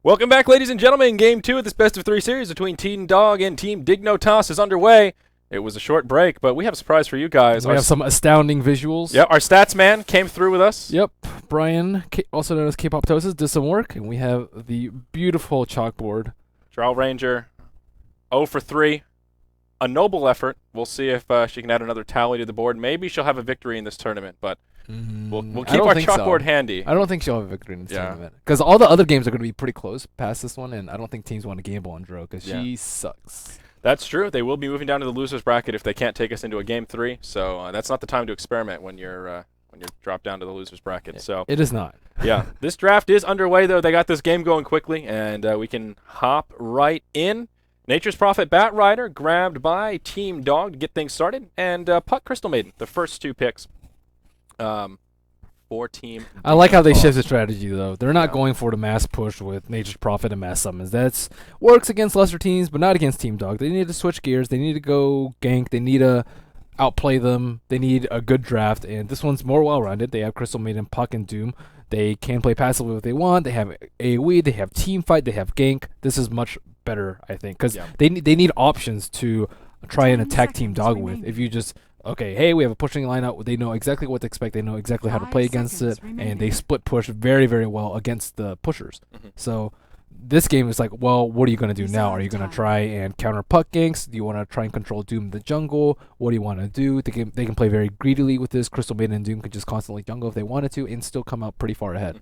Welcome back, ladies and gentlemen. Game 2 of this best-of-3 series between Team Dog and Team Dignotoss is underway. It was a short break, but we have a surprise for you guys. We have some astounding visuals. Yeah, our stats man came through with us. Yep. Brian, also known as K-Poptosis, did some work, and we have the beautiful chalkboard. Drow Ranger, 0 for 3. A noble effort. We'll see if she can add another tally to the board. Maybe she'll have a victory in this tournament, but we'll keep our chalkboard handy. I don't think she'll have a victory in this tournament. Because all the other games are going to be pretty close past this one, and I don't think teams want to gamble on Dro, because she sucks. That's true. They will be moving down to the losers bracket if they can't take us into a game 3. So that's not the time to experiment when you're dropped down to the losers bracket. So it is not. Yeah. This draft is underway, though. They got this game going quickly, and we can hop right in. Nature's Prophet Bat Rider grabbed by Team Dog to get things started, and Puck Crystal Maiden, the first 2 picks for Team I like how they shift the strategy, though. They're not going for the mass push with Nature's Prophet and mass summons. That works against lesser teams, but not against Team Dog. They need to switch gears. They need to go gank. They need to outplay them. They need a good draft, and this one's more well-rounded. They have Crystal Maiden, Puck, and Doom. They can play passively if they want. They have AoE. They have team fight. They have gank. This is much better, I think, because they need options to try and attack Team Dog with. If you just hey, we have a pushing lineup. They know exactly what to expect. They know exactly how to play against it, and they split push very, very well against the pushers. So this game is like, well, what are you going to do now? Are you going to try and counter Puck ganks? Do you want to try and control Doom in the jungle? What do you want to do? They can play very greedily with this. Crystal Maiden and Doom can just constantly jungle if they wanted to and still come out pretty far ahead.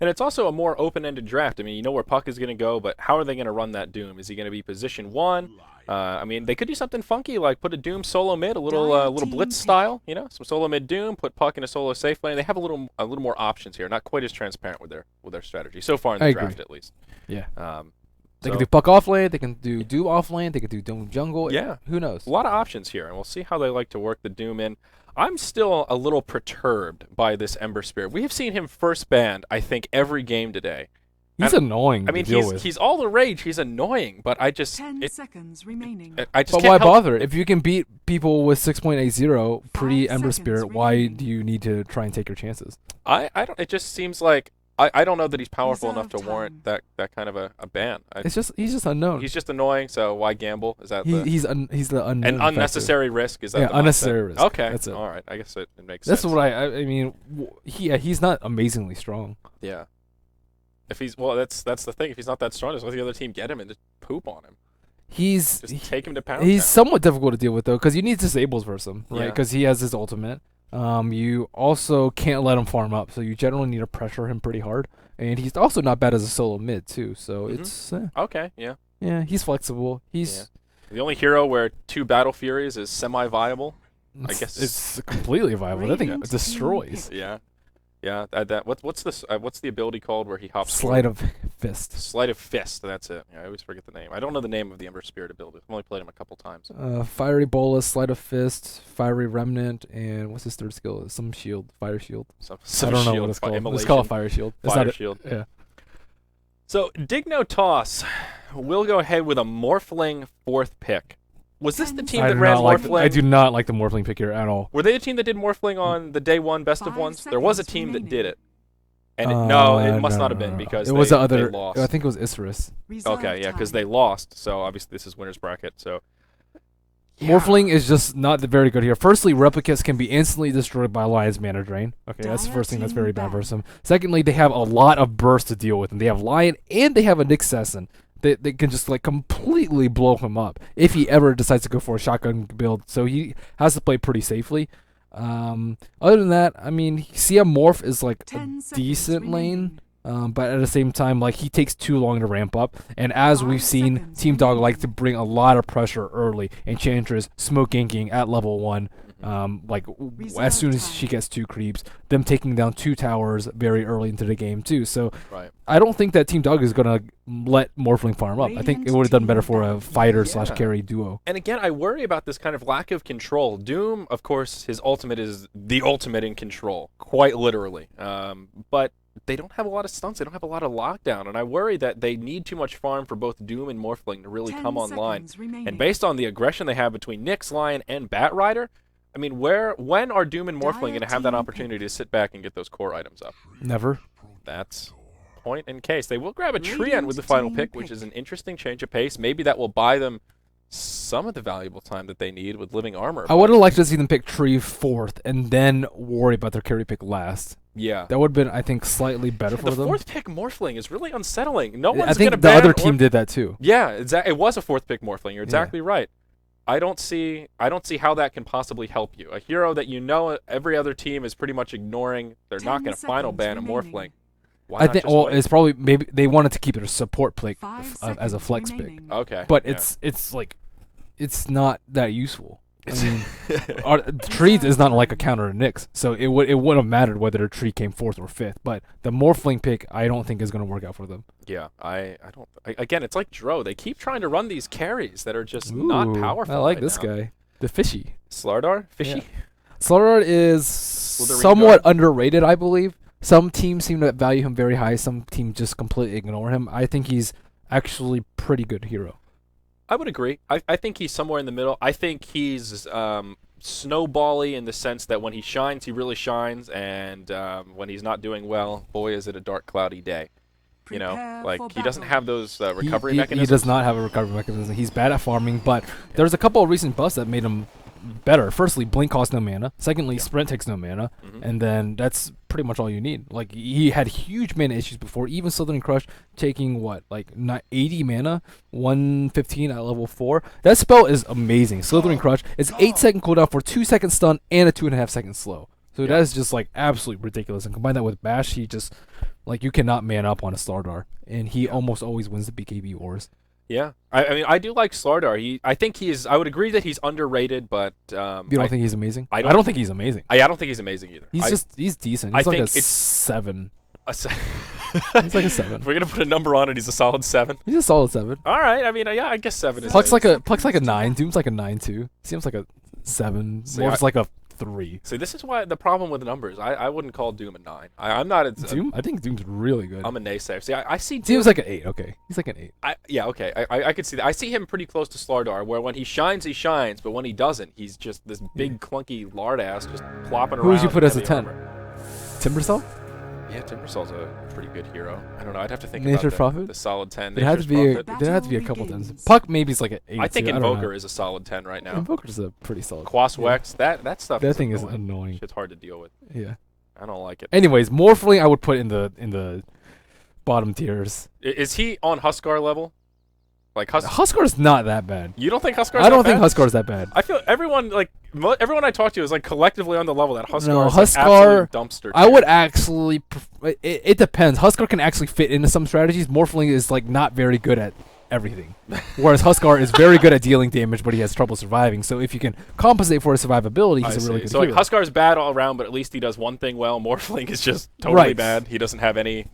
And it's also a more open-ended draft. I mean, you know where Puck is going to go, but how are they going to run that Doom? Is he going to be position 1? I mean, they could do something funky, like put a Doom solo mid, a little blitz style, you know, some solo mid Doom, put Puck in a solo safe lane. They have a little more options here, not quite as transparent with their strategy so far in the draft, at least. Yeah. They can do Puck off lane. They can do Doom off lane. They can do Doom jungle. Yeah. Who knows? A lot of options here, and we'll see how they like to work the Doom in. I'm still a little perturbed by this Ember Spirit. We have seen him first banned, I think, every game today. He's annoying. I mean, he's all the rage. He's annoying, but I just 10 seconds remaining. I just but why bother? If you can beat people with 6.80 pre Ember Spirit, why do you need to try and take your chances? I don't. It just seems like I don't know that he's powerful enough to warrant that kind of a ban. He's just unknown. He's just annoying. So why gamble? Is that he's the unknown? An unnecessary risk? Is that the unnecessary risk? Okay, that's it. All right, I guess it makes sense. That's what I mean. He's not amazingly strong. Yeah. If he's that's the thing. If he's not that strong, just let the other team get him and just poop on him. Just take him to pound. He's somewhat difficult to deal with though, because you need disables versus him, right? Because he has his ultimate. You also can't let him farm up, so you generally need to pressure him pretty hard. And he's also not bad as a solo mid too, so it's okay. Yeah. Yeah, he's flexible. He's the only hero where 2 Battle Furies is semi-viable. I guess it's completely viable. That thing destroys. Yeah. Yeah, what's the ability called where he hops? Sleight of Fist. Sleight of Fist. That's it. Yeah, I always forget the name. I don't know the name of the Ember Spirit ability. I've only played him a couple times. Fiery Bolus, Sleight of Fist, Fiery Remnant, and what's his third skill? Some shield, Fire Shield. Some I don't know shield, what it's called. Immolation. It's called Fire Shield. Fire Shield. Yeah. So Dignotoss will go ahead with a Morphling 4th pick. Was this the team that ran Morphling? I do not like the Morphling pick here at all. Were they the team that did Morphling on the day 1 best of ones? There was a team that did it. And it must not have been because it was the other. They lost. I think it was Isserus. Okay, yeah, because they lost. So obviously this is winner's bracket. So Morphling is just not very good here. Firstly, replicas can be instantly destroyed by Alliance Mana Drain. Okay, that's the first thing that's very bad versus them. Secondly, they have a lot of burst to deal with, and they have Lion and they have a Nick Sesson. They can just like completely blow him up if he ever decides to go for a shotgun build. So he has to play pretty safely. Other than that, I mean, CM Morph is like a decent lane, but at the same time, like he takes too long to ramp up. And as we've seen, Team Dog like to bring a lot of pressure early. Enchantress smoke ganking at level 1. Like as soon as she gets 2 creeps, them taking down 2 towers very early into the game too. So I don't think that Team Dog is gonna let Morphling farm up. I think it would have done better for a fighter / carry duo. And again, I worry about this kind of lack of control. Doom, of course, his ultimate is the ultimate in control, quite literally. But they don't have a lot of stunts. They don't have a lot of lockdown, and I worry that they need too much farm for both Doom and Morphling to really come online. And based on the aggression they have between Nyx, Lion, and Bat Rider, I mean, when are Doom and Morphling going to have that opportunity to sit back and get those core items up? Never. That's point in case. They will grab a Treant with the final pick, which is an interesting change of pace. Maybe that will buy them some of the valuable time that they need with living armor. I would have liked to see them pick Tree 4th and then worry about their carry pick last. Yeah. That would have been, I think, slightly better for them. The 4th pick Morphling is really unsettling. No one's I think gonna the ban other team did that too. Yeah, it was a 4th pick Morphling. You're exactly right. I don't see how that can possibly help you. A hero that every other team is pretty much ignoring. They're not going to final ban a Morphling. I think it's probably maybe they wanted to keep it a support pick as a flex pick. Okay. But it's like it's not that useful. I mean, Tree is not like a counter to Nyx, so it wouldn't have mattered whether a Tree came 4th or 5th. But the Morphling pick, I don't think is going to work out for them. Yeah, I don't. Again, it's like Dro. They keep trying to run these carries that are just not powerful. I like this guy, the Fishy. Starladder? Fishy? Yeah. Starladder is somewhat underrated, I believe. Some teams seem to value him very high. Some teams just completely ignore him. I think he's actually pretty good hero. I would agree. I think he's somewhere in the middle. I think he's snowbally in the sense that when he shines, he really shines, and when he's not doing well, boy, is it a dark, cloudy day. You know, like he doesn't have those recovery mechanisms. He does not have a recovery mechanism. He's bad at farming, but there's a couple of recent buffs that made him better. Firstly, Blink costs no mana. Secondly, Sprint takes no mana. And then that's pretty much all you need. Like, he had huge mana issues before. Even Slithering Crush taking, 80 mana, 115 at level 4. That spell is amazing. Slithering Crush is 8-second cooldown for 2-second stun and a 2.5-second slow. So that is just, absolutely ridiculous. And combine that with Bash, he just, you cannot man up on a Starladder. And he almost always wins the BKB wars. Yeah, I mean, I do like Starladder. I would agree that he's underrated, but you don't think he's amazing? I don't think he's amazing. I don't think he's amazing either. He's decent. He's like a 7. He's like a 7. If we're gonna put a number on it, he's a solid 7. He's a solid 7. All right. I mean, yeah, I guess 7 is. Pluck's like a 9. Doom's like a 9 too. Seems like a 7. Morph's like a 3. See, this is why the problem with the numbers. I wouldn't call Doom a 9. I'm not a Doom. I think Doom's really good. I'm a naysayer. See, I see Doom's like an 8. Okay, he's like an 8. Yeah, okay. I could see that. I see him pretty close to Starladder, where when he shines, but when he doesn't, he's just this big clunky lard ass just plopping around. Who would you put as a 10? Timbersaw? Yeah, Timbersaw's a pretty good hero. I don't know. I'd have to think Nature's about Prophet? The solid 10. There had to be a couple 10s. Puck maybe is like an 8. I think Invoker is a solid 10 right now. Invoker's a pretty solid. Quaswex, that stuff. That thing is annoying. It's hard to deal with. Yeah. I don't like it. Anyways, Morphling I would put in the bottom tiers. Is he on Huskar level? Like Huskar's not that bad. You don't think Huskar's I don't think Huskar's that bad. I feel everyone I talk to is collectively on the level that Huskar no, is Huskar dumpster. I would actually it depends. Huskar can actually fit into some strategies. Morphling is not very good at everything. Whereas Huskar is very good at dealing damage, but he has trouble surviving. So if you can compensate for his survivability, he's a really good hero. So Huskar is bad all around, but at least he does one thing well. Morphling is just totally bad. He doesn't have any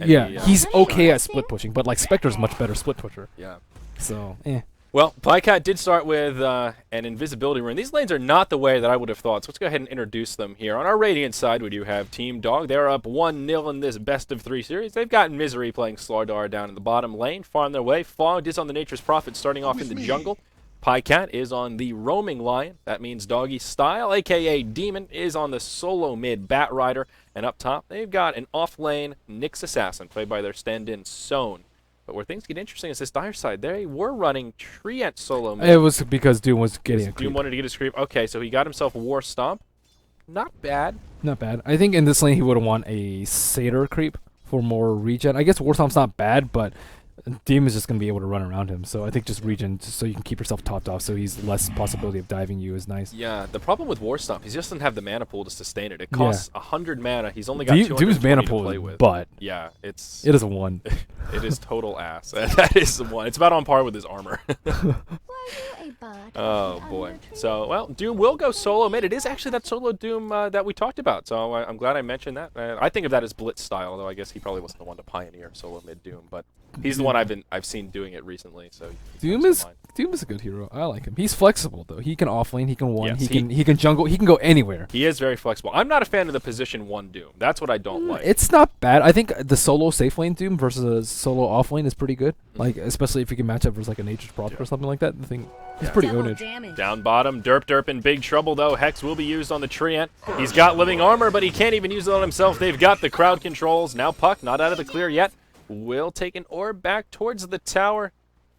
he's okay at split pushing, but Spectre's much better split pusher. Yeah. So, Well, Plycat did start with an invisibility rune. These lanes are not the way that I would have thought, so let's go ahead and introduce them here. On our Radiant side, we do have Team Dog. They're up 1-0 in this best-of-3 series. They've got Misery playing Starladder down in the bottom lane, far on their way. Fogged is on the Nature's Prophet starting off in the jungle. Plycat is on the Roaming Lion. That means Doggy Style, a.k.a. Demon, is on the solo mid Bat Rider. And up top, they've got an off-lane Nyx Assassin, played by their stand-in Sown. But where things get interesting is this dire side. They were running Treant solo mid. It was because Doom was getting a creep. Doom wanted to get his creep. Okay, so he got himself a War Stomp. Not bad. Not bad. I think in this lane he would have won a Satyr creep for more regen. I guess War Stomp's not bad, but Doom is just going to be able to run around him. So I think just regen, just so you can keep yourself topped off, so he's less possibility of diving you is nice. Yeah, the problem with War Stomp, he just doesn't have the mana pool to sustain it. It costs 100 mana. He's only got 220 Doom's mana to pool play is with. But yeah, it is a 1. It is total ass. That is the 1. It's about on par with his armor. Oh boy. So, well, Doom will go solo mid. It is actually that solo Doom that we talked about. So I'm glad I mentioned that. I think of that as Blitz style, though I guess he probably wasn't the one to pioneer solo mid Doom, but he's the one I've seen doing it recently. So Doom is a good hero. I like him. He's flexible though. He can offlane. He can 1. Yes, he can jungle. He can go anywhere. He is very flexible. I'm not a fan of the position 1 Doom. That's what I don't like. It's not bad. I think the solo safe lane Doom versus a solo off lane is pretty good. Like, especially if you can match up versus like a Nature's Prophet or something like that. The thing, it's Yeah. pretty Double ownage. damage. Down bottom, Derp in big trouble though. Hex will be used on the Treant. He's got living armor, but he can't even use it on himself. They've got the crowd controls. Now Puck, not out of the clear yet, will take an orb back towards the tower.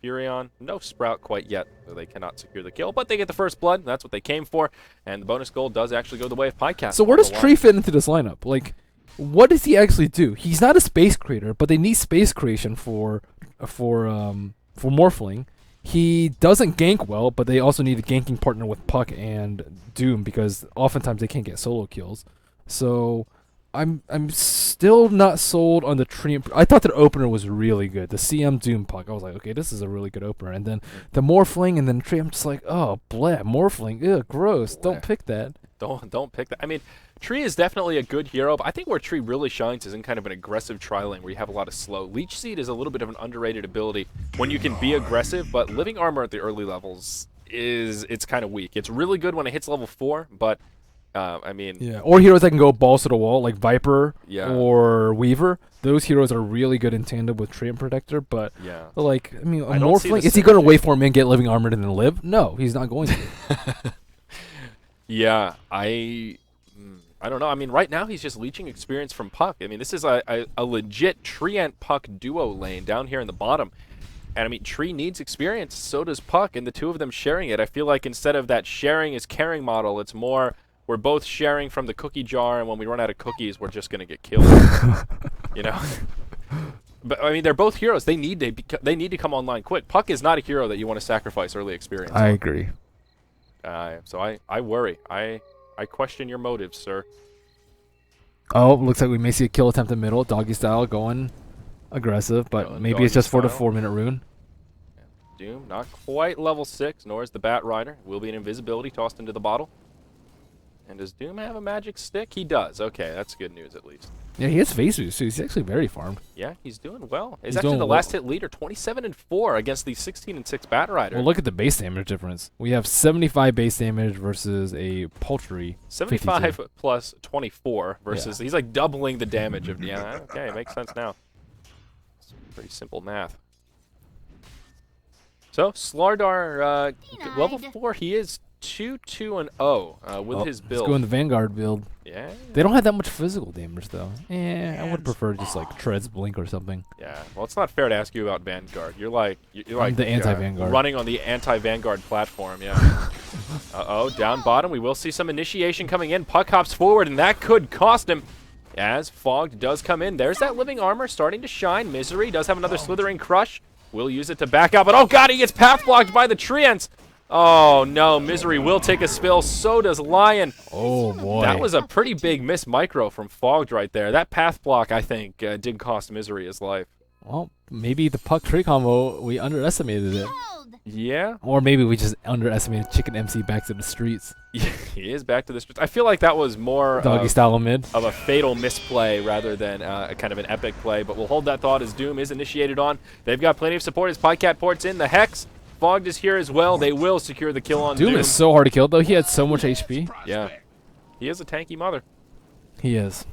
Furion, no Sprout quite yet, so they cannot secure the kill, but they get the first blood. That's what they came for, and the bonus goal does actually go the way of Pycast. So where does Tree fit into this lineup? Like, what does he actually do? He's not a space creator, but they need space creation for Morphling. He doesn't gank well, but they also need a ganking partner with Puck and Doom because oftentimes they can't get solo kills. So I'm still not sold on the Tree. I thought the opener was really good. The CM Doom Puck. I was like, okay, this is a really good opener. And then the Morphling and then Tree. I'm just like, oh, bleh, Morphling. Ugh, gross. Don't pick that. Don't pick that. I mean, Tree is definitely a good hero, but I think where Tree really shines is in kind of an aggressive tri lane where you have a lot of slow. Leech Seed is a little bit of an underrated ability when you can be aggressive, but living armor at the early levels it's kind of weak. It's really good when it hits level 4, but I mean, yeah, or heroes that can go balls to the wall, like Viper Yeah. or Weaver. Those heroes are really good in tandem with Tree and Protector, but yeah. like, I mean, a I don't see the Morphling, is he going to synergy. wait for him and get living armored and then live? No, he's not going to. Yeah, I don't know. I mean, right now he's just leeching experience from Puck. I mean, this is a legit Treant Puck duo lane down here in the bottom. And I mean, Tree needs experience, so does Puck, and the two of them sharing it. I feel like instead of that sharing is caring model, it's more we're both sharing from the cookie jar, and when we run out of cookies, we're just gonna get killed. You know. But I mean, they're both heroes. They need to come online quick. Puck is not a hero that you want to sacrifice early experience. I on. agree. So I worry. I question your motives, sir. Oh, looks like we may see a kill attempt in middle, doggy style, going aggressive, but Going maybe it's doggy just for the style. 4-minute rune. Doom, not quite level 6, nor is the Bat Rider. Will be an invisibility tossed into the bottle. And does Doom have a magic stick? He does. Okay, that's good news at least. Yeah, he has face boost, so he's actually very farmed. Yeah, he's doing well. He's He's actually doing the well. last hit leader, 27-4 against the 16-6 Bat Rider. Well, look at the base damage difference. We have 75 base damage versus a paltry 75 52. plus 24 versus Yeah. he's like doubling the damage of okay, it makes sense now. It's pretty simple math. So Starladder, level 4, he is 2-2-0 with his build. Let's go in the Vanguard build. Yeah. They don't have that much physical damage, though. I would prefer just like Treads Blink or something. Yeah. Well, it's not fair to ask you about Vanguard. You're like the anti-Vanguard. running on the anti-Vanguard platform. Yeah. Uh-oh, down bottom. We will see some initiation coming in. Puck hops forward, and that could cost him. As Fogged does come in. There's that living armor starting to shine. Misery does have another slithering crush. We'll use it to back out, but oh god, he gets path blocked by the Treants. Oh no, Misery will take a spill. So does Lion. Oh boy. That was a pretty big miss micro from Fogged right there. That path block, I think, did cost Misery his life. Well, maybe the Puck Tree combo, we underestimated it. Yeah. Or maybe we just underestimated Chicken MC back to the streets. He is back to the streets. I feel like that was more Doggy style mid. of a fatal misplay rather than a kind of an epic play. But we'll hold that thought as Doom is initiated on. They've got plenty of support as Pycat ports in. The Hex. Fogged is here as well. They will secure the kill on Doom. Doom is so hard to kill, though. He had so much HP. Yeah. He is a tanky mother. He is.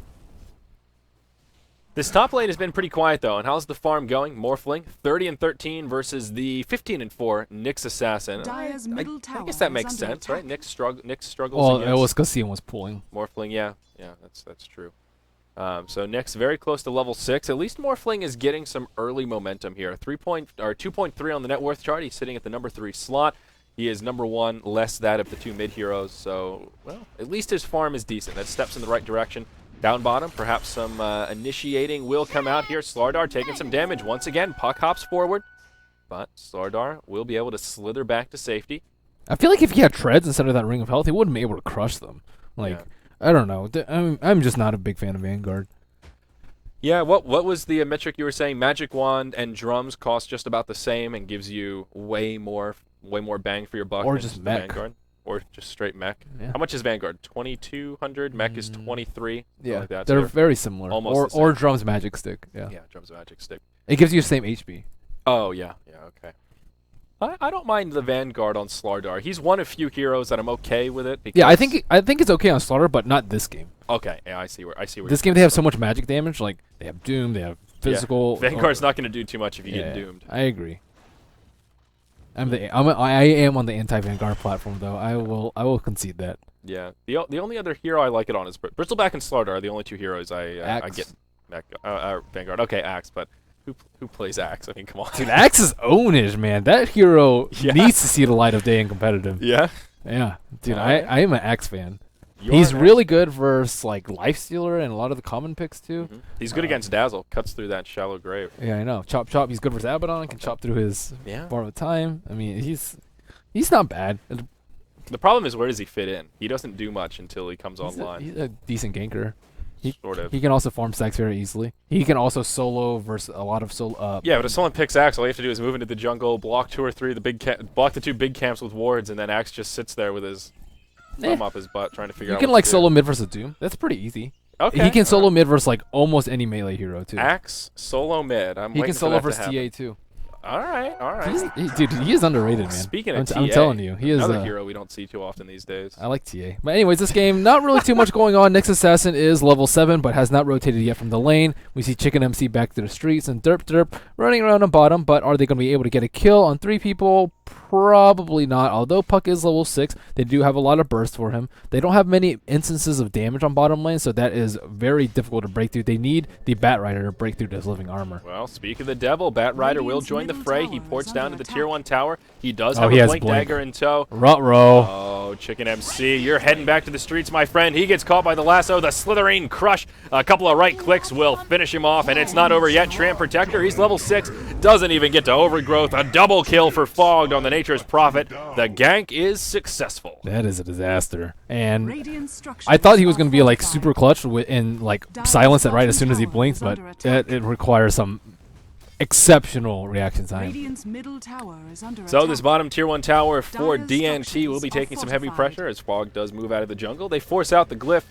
This top lane has been pretty quiet, though. And how's the farm going? Morphling, 30-13 versus the 15-4 Nyx Assassin. Dire's middle I tower guess that is makes under sense, right? attack. Nyx struggles Well, it against was because CM was pulling. Morphling. Yeah, that's true. So Nyx very close to level 6. At least Morphling is getting some early momentum here. 2.3 on the net worth chart. He's sitting at the number 3 slot. He is number 1, less that of the 2 mid heroes. So, well, at least his farm is decent. That steps in the right direction. Down bottom, perhaps some initiating will come out here. Starladder taking some damage once again. Puck hops forward, but Starladder will be able to slither back to safety. I feel like if he had Treads instead of that Ring of Health, he wouldn't be able to crush them. Like, Yeah. I don't know. I'm just not a big fan of Vanguard. Yeah, what was the metric you were saying? Magic Wand and Drums cost just about the same and gives you way more bang for your buck. Or than just the mech. Vanguard. Or just straight mech. Yeah. How much is Vanguard? 2,200. Mech is 23. something like that. So they're very similar. almost the Or same. Drum's Magic Stick. Yeah. yeah, Drums Magic Stick. It gives you the same HP. Oh, yeah, okay. I don't mind the Vanguard on Starladder. He's one of few heroes that I'm okay with it. Because Yeah, I think it's okay on Slaughter, but not this game. Okay, yeah, I see where This game they have so much magic damage. Like they have Doom, they have physical. Vanguard's not going to do too much if you get doomed. I agree. I am on the anti-Vanguard platform though. I will concede that. Yeah. The only other hero I like it on is Bristleback and Starladder are the only two heroes I get back. Vanguard. Okay, Axe, but who plays Axe? I mean, come on. Dude, Axe is ownage, man. That hero needs to see the light of day in competitive. Yeah. Yeah, dude. I am an Axe fan. You're He's really good versus like Lifestealer and a lot of the common picks too. He's good against Dazzle. Cuts through that shallow grave. Yeah, I know. Chop Chop. He's good versus Abaddon. Can chop through his bar of time. I mean, he's not bad. The problem is, where does he fit in? He doesn't do much until he comes online. He's a decent ganker. Sort of. He can also farm stacks very easily. He can also solo versus a lot of solo. Yeah, but if someone picks Axe, all you have to do is move into the jungle, block 2 or 3 of the block the 2 big camps with wards, and then Axe just sits there with his thumb up his butt trying to figure out. You can like solo mid versus Doom. That's pretty easy. Okay. He can solo mid versus like almost any melee hero too. Axe solo mid. He can solo versus TA too. All right. Dude, he is underrated, man. Speaking of TA, I'm telling you, he is another hero we don't see too often these days. I like TA. But anyways, this game, not really too much going on. Nyx Assassin is level 7, but has not rotated yet from the lane. We see Chicken MC back to the streets and Derp running around on bottom, but are they going to be able to get a kill on 3 people? Probably not. Although Puck is level 6, they do have a lot of burst for him. They don't have many instances of damage on bottom lane, so that is very difficult to break through. They need the Bat Rider to break through this living armor. Well, speak of the devil, Bat Rider will join the fray. He ports down to the tier 1 tower. He does have a Blink Dagger in tow. Ruh-roh. Oh, Chicken MC, you're heading back to the streets, my friend. He gets caught by the lasso. The Slitherine Crush. A couple of right clicks will finish him off, and it's not over yet. Tramp Protector, he's level 6. Doesn't even get to Overgrowth. A double kill for Fogged on the Nature's Prophet. The gank is successful. That is a disaster. And I thought he was going to be like super clutch and like silence it right as soon as he blinks, but it requires some exceptional reaction time. So this bottom tier 1 tower for DNT will be taking some heavy pressure as Fog does move out of the jungle. They force out the glyph.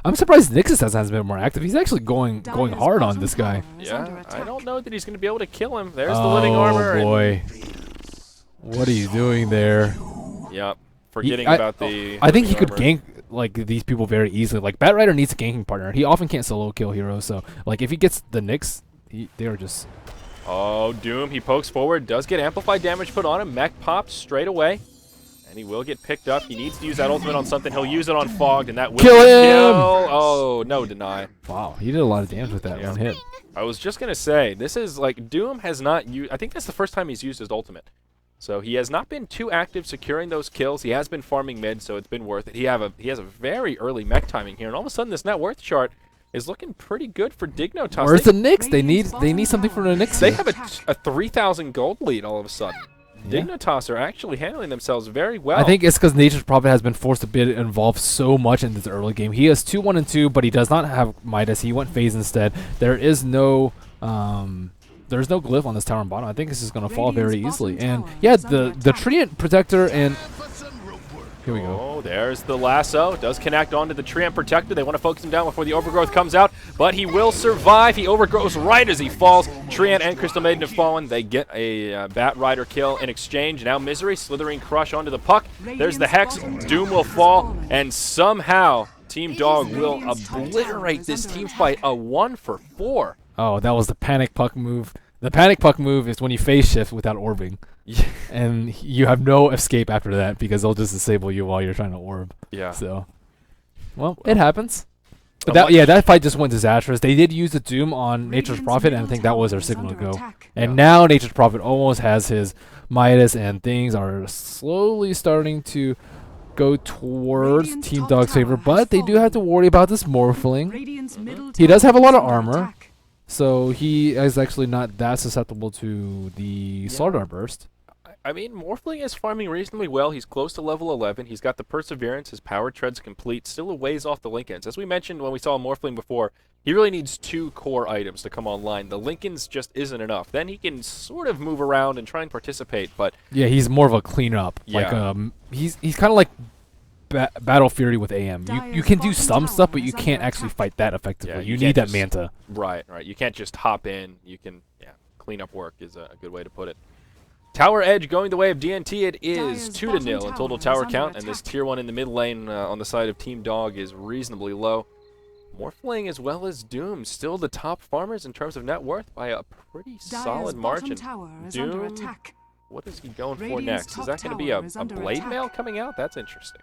I'm surprised Nixus hasn't been more active. He's actually going hard on this guy. Yeah, I don't know that he's going to be able to kill him. There's the living armor. Oh boy. What are you doing there? Yep. Forgetting about the I think he could armor. gank like these people very easily. Like Bat Rider needs a ganking partner. He often can't solo kill heroes, so like if he gets the Nyx, they are just... Oh, Doom, he pokes forward, does get amplified damage put on him. Mech popped straight away. And he will get picked up. He needs to use that ultimate on something. He'll use it on Fogged, and that will kill him! Oh, no deny. Wow, he did a lot of damage with that one hit. I was just going to say, this is like, Doom has not used... I think that's the first time he's used his ultimate. So he has not been too active securing those kills. He has been farming mid, so it's been worth it. He has a very early mech timing here, and all of a sudden this net worth chart is looking pretty good for Dignotoss. Where's the Nyx? They need something from the Nyx. They have a 3,000 gold lead all of a sudden. Yeah. Dignotoss are actually handling themselves very well. I think it's because Nature's Prophet has been forced to be involved so much in this early game. He has 2, 1, and 2, but he does not have Midas. He went phase instead. There is no there's no glyph on this tower and bottom. I think this is going to fall very easily. And yeah, the Treant Protector and... Here we go. Oh, there's the lasso. Does connect onto the Treant Protector. They want to focus him down before the Overgrowth comes out, but he will survive. He overgrows right as he falls. Treant and Crystal Maiden have fallen. They get a Bat Rider kill in exchange. Now Misery, Slithering Crush onto the Puck. There's the Hex. Doom will fall, and somehow Team Dog will obliterate this team fight. A 1 for 4. Oh, that was the Panic Puck move. The Panic Puck move is when you phase shift without orbing. And you have no escape after that because they'll just disable you while you're trying to orb. Yeah. So, well, it happens. But that fight just went disastrous. They did use the Doom on Nature's Prophet, and I think that was their signal to go. And now Nature's Prophet almost has his Midas, and things are slowly starting to go towards Team Dog's favor. But they do have to worry about this Morphling. He does have a lot of armor. So he is actually not that susceptible to the Starladder burst. I mean, Morphling is farming reasonably well. He's close to level 11. He's got the Perseverance. His power tread's complete. Still a ways off the Lincolns. As we mentioned when we saw Morphling before, he really needs 2 core items to come online. The Lincolns just isn't enough. Then he can sort of move around and try and participate, but... Yeah, he's more of a cleanup. Yeah. Like, he's kind of like Battle Fury with AM. You can do some stuff, but you can't actually fight that effectively. Yeah, you need that Manta. Right. You can't just hop in. You can, clean up work is a good way to put it. Tower Edge going the way of DNT. It is 2-0 in total tower count, and this tier 1 in the mid lane on the side of Team Dog is reasonably low. Morphling as well as Doom, still the top farmers in terms of net worth by a pretty solid margin. Doom, what is he going for next? Is that going to be a Blade Mail coming out? That's interesting.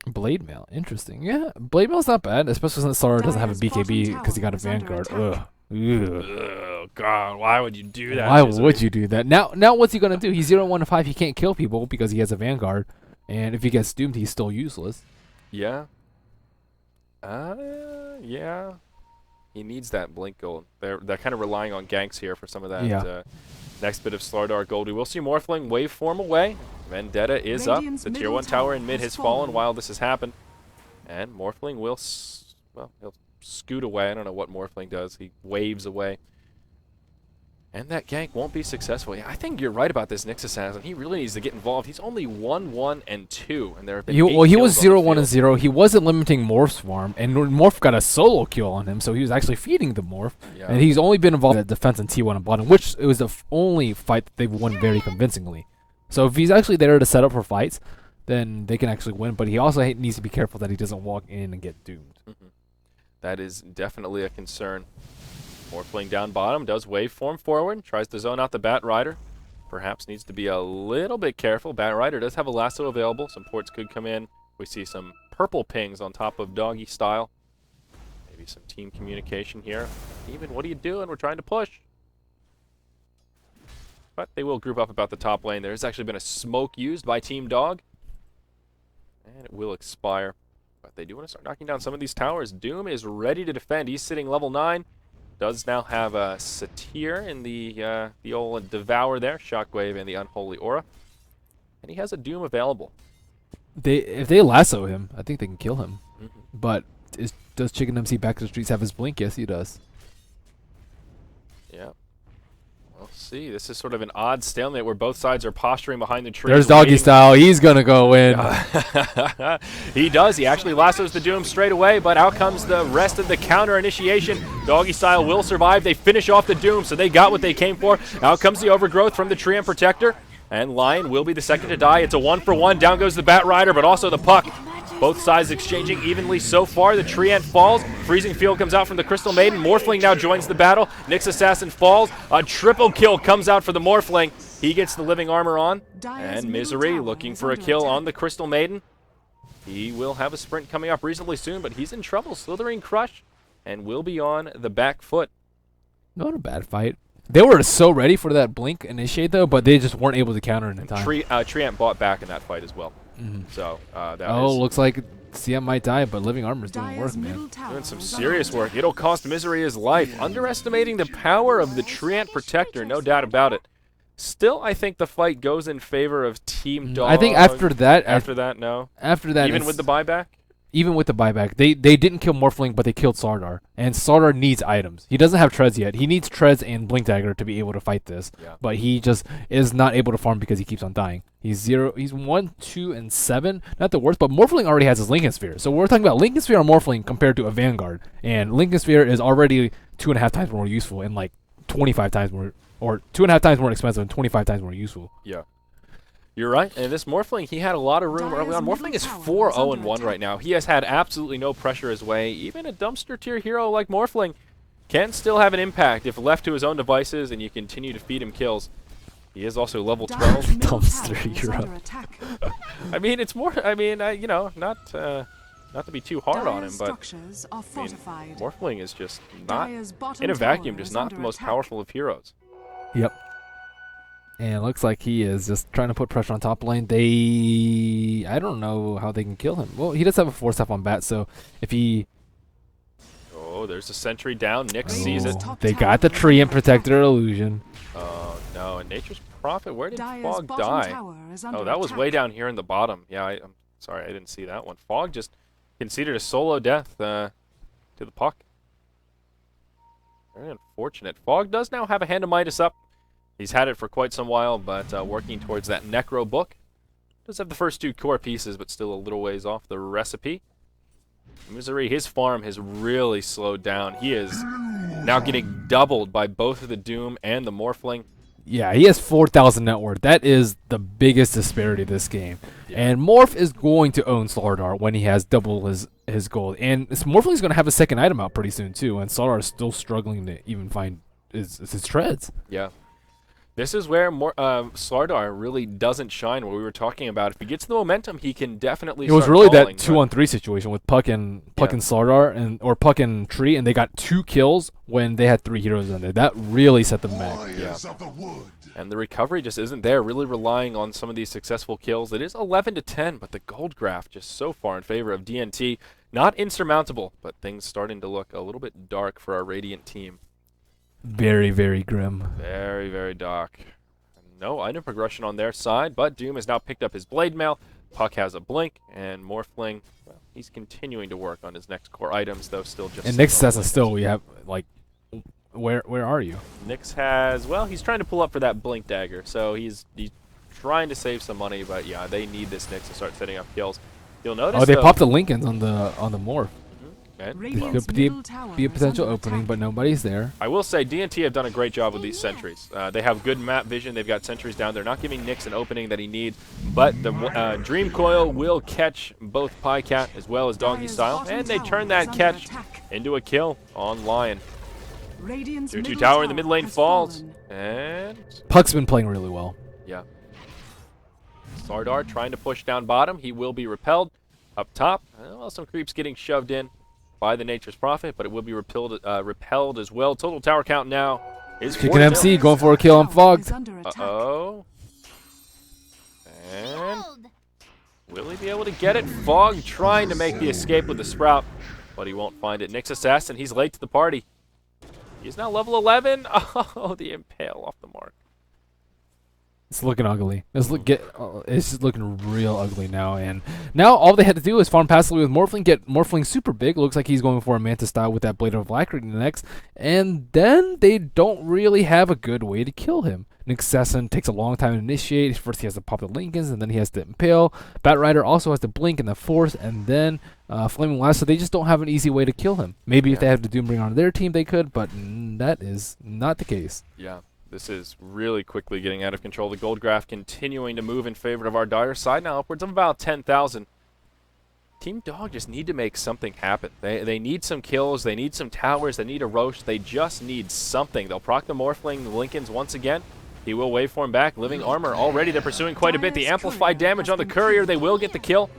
Blade Mail, interesting. Yeah, Blade Mail's not bad, especially since Starladder doesn't have a BKB because he got a Vanguard. Ugh. Oh God, why would you do that? Why would you do that? Now what's he gonna do? He's 0-1-5. He can't kill people because he has a Vanguard, and if he gets doomed, he's still useless. Yeah. Yeah. He needs that blink gold. They're kind of relying on ganks here for some of that. Yeah. Next bit of Starladder gold. We will see Morphling waveform away. Vendetta is up. The tier 1 tower in mid has fallen while this has happened. And Morphling will, he'll scoot away. I don't know what Morphling does. He waves away. And that gank won't be successful. Yeah, I think you're right about this Nyx Assassin. He really needs to get involved. He's only 1-1-2, and there have been he was 0-1-0. He wasn't limiting Morph's farm, and Morph got a solo kill on him, so he was actually feeding the Morph. Yeah. And he's only been involved in defense in T1 and bottom, which it was the only fight that they've won very convincingly. So if he's actually there to set up for fights, then they can actually win. But he also needs to be careful that he doesn't walk in and get doomed. That is definitely a concern. Morphling down bottom, does waveform forward, tries to zone out the Bat Rider. Perhaps needs to be a little bit careful. Bat Rider does have a lasso available. Some ports could come in. We see some purple pings on top of Doggy Style. Maybe some team communication here. Even, what are you doing? We're trying to push. But they will group up about the top lane. There's actually been a smoke used by Team Dog. And it will expire. But they do want to start knocking down some of these towers. Doom is ready to defend. He's sitting level 9. Does now have a Satyr in the old Devour there, Shockwave and the Unholy Aura. And he has a Doom available. If they lasso him, I think they can kill him. But does Chicken MC Back to the Streets have his blink? Yes, he does. Yeah. We'll see. This is sort of an odd stalemate where both sides are posturing behind the tree. There's Doggy Style. He's going to go in. He does. He actually lassos the Doom straight away, but out comes the rest of the counter initiation. Doggy Style will survive. They finish off the Doom, so they got what they came for. Out comes the Overgrowth from the Treant Protector, and Lion will be the second to die. It's a 1-for-1. Down goes the Bat Rider, but also the Puck. Both sides exchanging evenly so far. The Treant falls. Freezing Field comes out from the Crystal Maiden. Morphling now joins the battle. Nyx Assassin falls. A triple kill comes out for the Morphling. He gets the living armor on. And Misery looking for a kill on the Crystal Maiden. He will have a sprint coming up reasonably soon, but he's in trouble. Slithering Crush and will be on the back foot. Not a bad fight. They were so ready for that blink initiate, though, but they just weren't able to counter in time. Treant bought back in that fight as well. So that looks like CM might die, but living armor's doing work, man. Doing some serious work. It'll cost Misery his life. Underestimating the power of the Treant Protector, no doubt about it. Still, I think the fight goes in favor of Team Dog. I think after that, no. After that, even with the buyback. Even with the buyback, they didn't kill Morphling, but they killed Starladder. And Starladder needs items. He doesn't have treads yet. He needs treads and Blink Dagger to be able to fight this. Yeah. But he just is not able to farm because he keeps on dying. He's 1, 2, and 7. Not the worst, but Morphling already has his Lincoln Sphere. So we're talking about Lincoln Sphere on Morphling compared to a Vanguard. And Lincoln Sphere is already 2.5 times more useful and like 25 times more, or 2.5 times more expensive and 25 times more useful. Yeah. You're right. And this Morphling, he had a lot of room early on. Morphling is 4-0-1 right now. He has had absolutely no pressure his way. Even a dumpster tier hero like Morphling can still have an impact if left to his own devices and you continue to feed him kills. He is also level 12. Dumpster hero. I mean, it's more, you know, not to be too hard on him, but Morphling is just not, in a vacuum, just not the most powerful of heroes. Yep. And it looks like he is just trying to put pressure on top lane. I don't know how they can kill him. Well, he does have a 4-step on Bat, so if he... Oh, there's a sentry down. Nyx sees it. They got the Treant Protector illusion. Oh, no. And Nature's Prophet, where did Fog die? Oh, that was way down here in the bottom. Yeah, I'm sorry, I didn't see that one. Fog just conceded a solo death to the Puck. Very unfortunate. Fog does now have a Hand of Midas up. He's had it for quite some while, but working towards that Necro book. Does have the first 2 core pieces, but still a little ways off the recipe. Misery, his farm has really slowed down. He is now getting doubled by both of the Doom and the Morphling. Yeah, he has 4,000 net worth. That is the biggest disparity of this game. Yeah. And Morph is going to own Starladder when he has double his his gold. And Morphling's going to have a second item out pretty soon, too. And Starladder is still struggling to even find his treads. Yeah. This is where Starladder really doesn't shine, what we were talking about. If he gets the momentum, he can definitely It was start really falling, that 2-on-3 situation with Puck and Starladder, or Puck and Tree, and they got 2 kills when they had 3 heroes in there. That really set them back. Yeah. And the recovery just isn't there, really relying on some of these successful kills. It is 11-10, but the gold graph just so far in favor of DNT. Not insurmountable, but things starting to look a little bit dark for our Radiant team. Very, very grim. Very, very dark. No item progression on their side, but Doom has now picked up his Blade Mail. Puck has a Blink, and Morphling, well, he's continuing to work on his next core items, though still just... And Nyx says still, we have, like, where are you? Nyx has, well, he's trying to pull up for that Blink Dagger, so he's trying to save some money, but yeah, they need this Nyx to start setting up kills. You'll notice, they though, popped the Lincolns on the morph. And Could be a potential opening, but nobody's there. I will say DNT have done a great job with these sentries. They have good map vision. They've got sentries down. They're not giving Nyx an opening that he needs, but the Dream Coil will catch both Pycat as well as Doggy Style, and they turn that catch into a kill on Lion. 2-2 tower in the mid lane falls, and Puck's been playing really well. yeah. Starladder trying to push down bottom. He will be repelled up top. Well, some creeps getting shoved in by the Nature's Prophet, but it will be repelled as well. Total tower count now is 4-0. Chicken MC going for a kill on Fogged. Uh-oh. And will he be able to get it? Fog trying to make the escape with the Sprout, but he won't find it. Nyx Assassin, he's late to the party. He's now level 11. Oh, the Impale off the mark. It's looking ugly. It's looking real ugly now. And now all they had to do is farm passively with Morphling, get Morphling super big. Looks like he's going for a Manta style with that Blade of Alacrity next. And then they don't really have a good way to kill him. Nyx Assassin takes a long time to initiate. First he has to pop the Lincolns, and then he has to Impale. Bat Rider also has to blink in the Force, and then Flaming Blast. So they just don't have an easy way to kill him. Maybe if they have the Doombringer on their team, they could, but that is not the case. Yeah. This is really quickly getting out of control. The gold graph continuing to move in favor of our dire side now, upwards of about 10,000. Team Dog just need to make something happen. They need some kills. They need some towers. They need a Roche. They just need something. They'll proc the Morphling, the Lincolns once again. He will waveform back. Living armor already. They're pursuing quite a bit. The amplified damage on the courier. They will get the kill.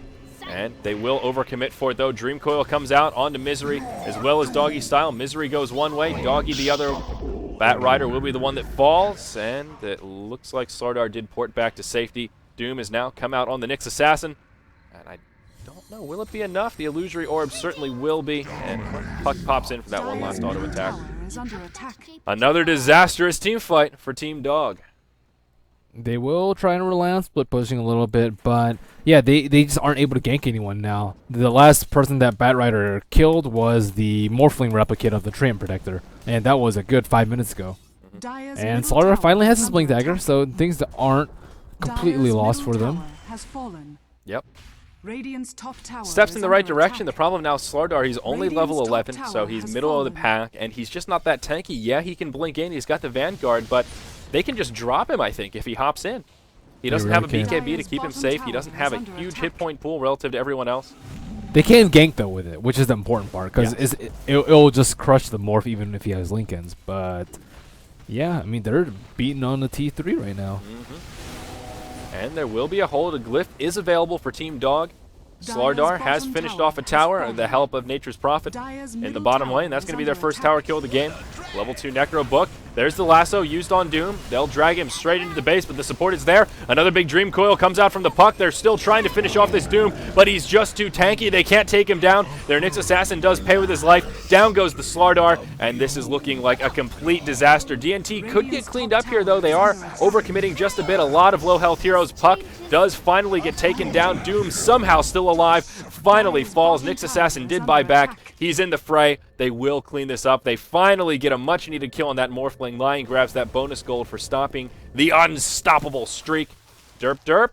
And they will overcommit for it, though. Dream Coil comes out onto Misery, as well as Doggy Style. Misery goes one way, Doggy the other. Bat Rider will be the one that falls, and it looks like Starladder did port back to safety. Doom has now come out on the Nyx Assassin, and I don't know, will it be enough? The Illusory Orb certainly will be, and Puck pops in for that one last auto attack. Another disastrous team fight for Team Dog. They will try and rely on split pushing a little bit, but yeah, they just aren't able to gank anyone now. The last person that Bat Rider killed was the Morphling replicate of the Treant Protector, and that was a good 5 minutes ago. And Starladder finally has his Blink Dagger, so things that aren't completely lost for them. Yep. Steps in the right direction. The problem now, Starladder, he's only level 11, so he's middle of the pack, and he's just not that tanky. Yeah, he can blink in, he's got the Vanguard, but they can just drop him, I think, if he hops in. He doesn't have a BKB to keep him safe. He doesn't have a huge hit point pool relative to everyone else. They can gank, though, with it, which is the important part, because it'll just crush the Morph even if he has Lincolns. But, yeah, I mean, they're beating on the T3 right now. And there will be a hold. A Glyph is available for Team Dog. Starladder has finished off a tower with the help of Nature's Prophet in the bottom lane. That's going to be their first tower kill of the game. Level 2 Necro Book. There's the lasso used on Doom. They'll drag him straight into the base, but the support is there. Another big Dream Coil comes out from the Puck. They're still trying to finish off this Doom, but he's just too tanky. They can't take him down. Their Nyx Assassin does pay with his life. Down goes the Starladder, and this is looking like a complete disaster. DNT could get cleaned up here, though. They are overcommitting just a bit. A lot of low health heroes. Puck does finally get taken down. Doom somehow still alive. Finally falls. Nyx Assassin did buy back. He's in the fray. They will clean this up. They finally get a much-needed kill on that Morphling. Lion grabs that bonus gold for stopping the unstoppable streak. Derp derp.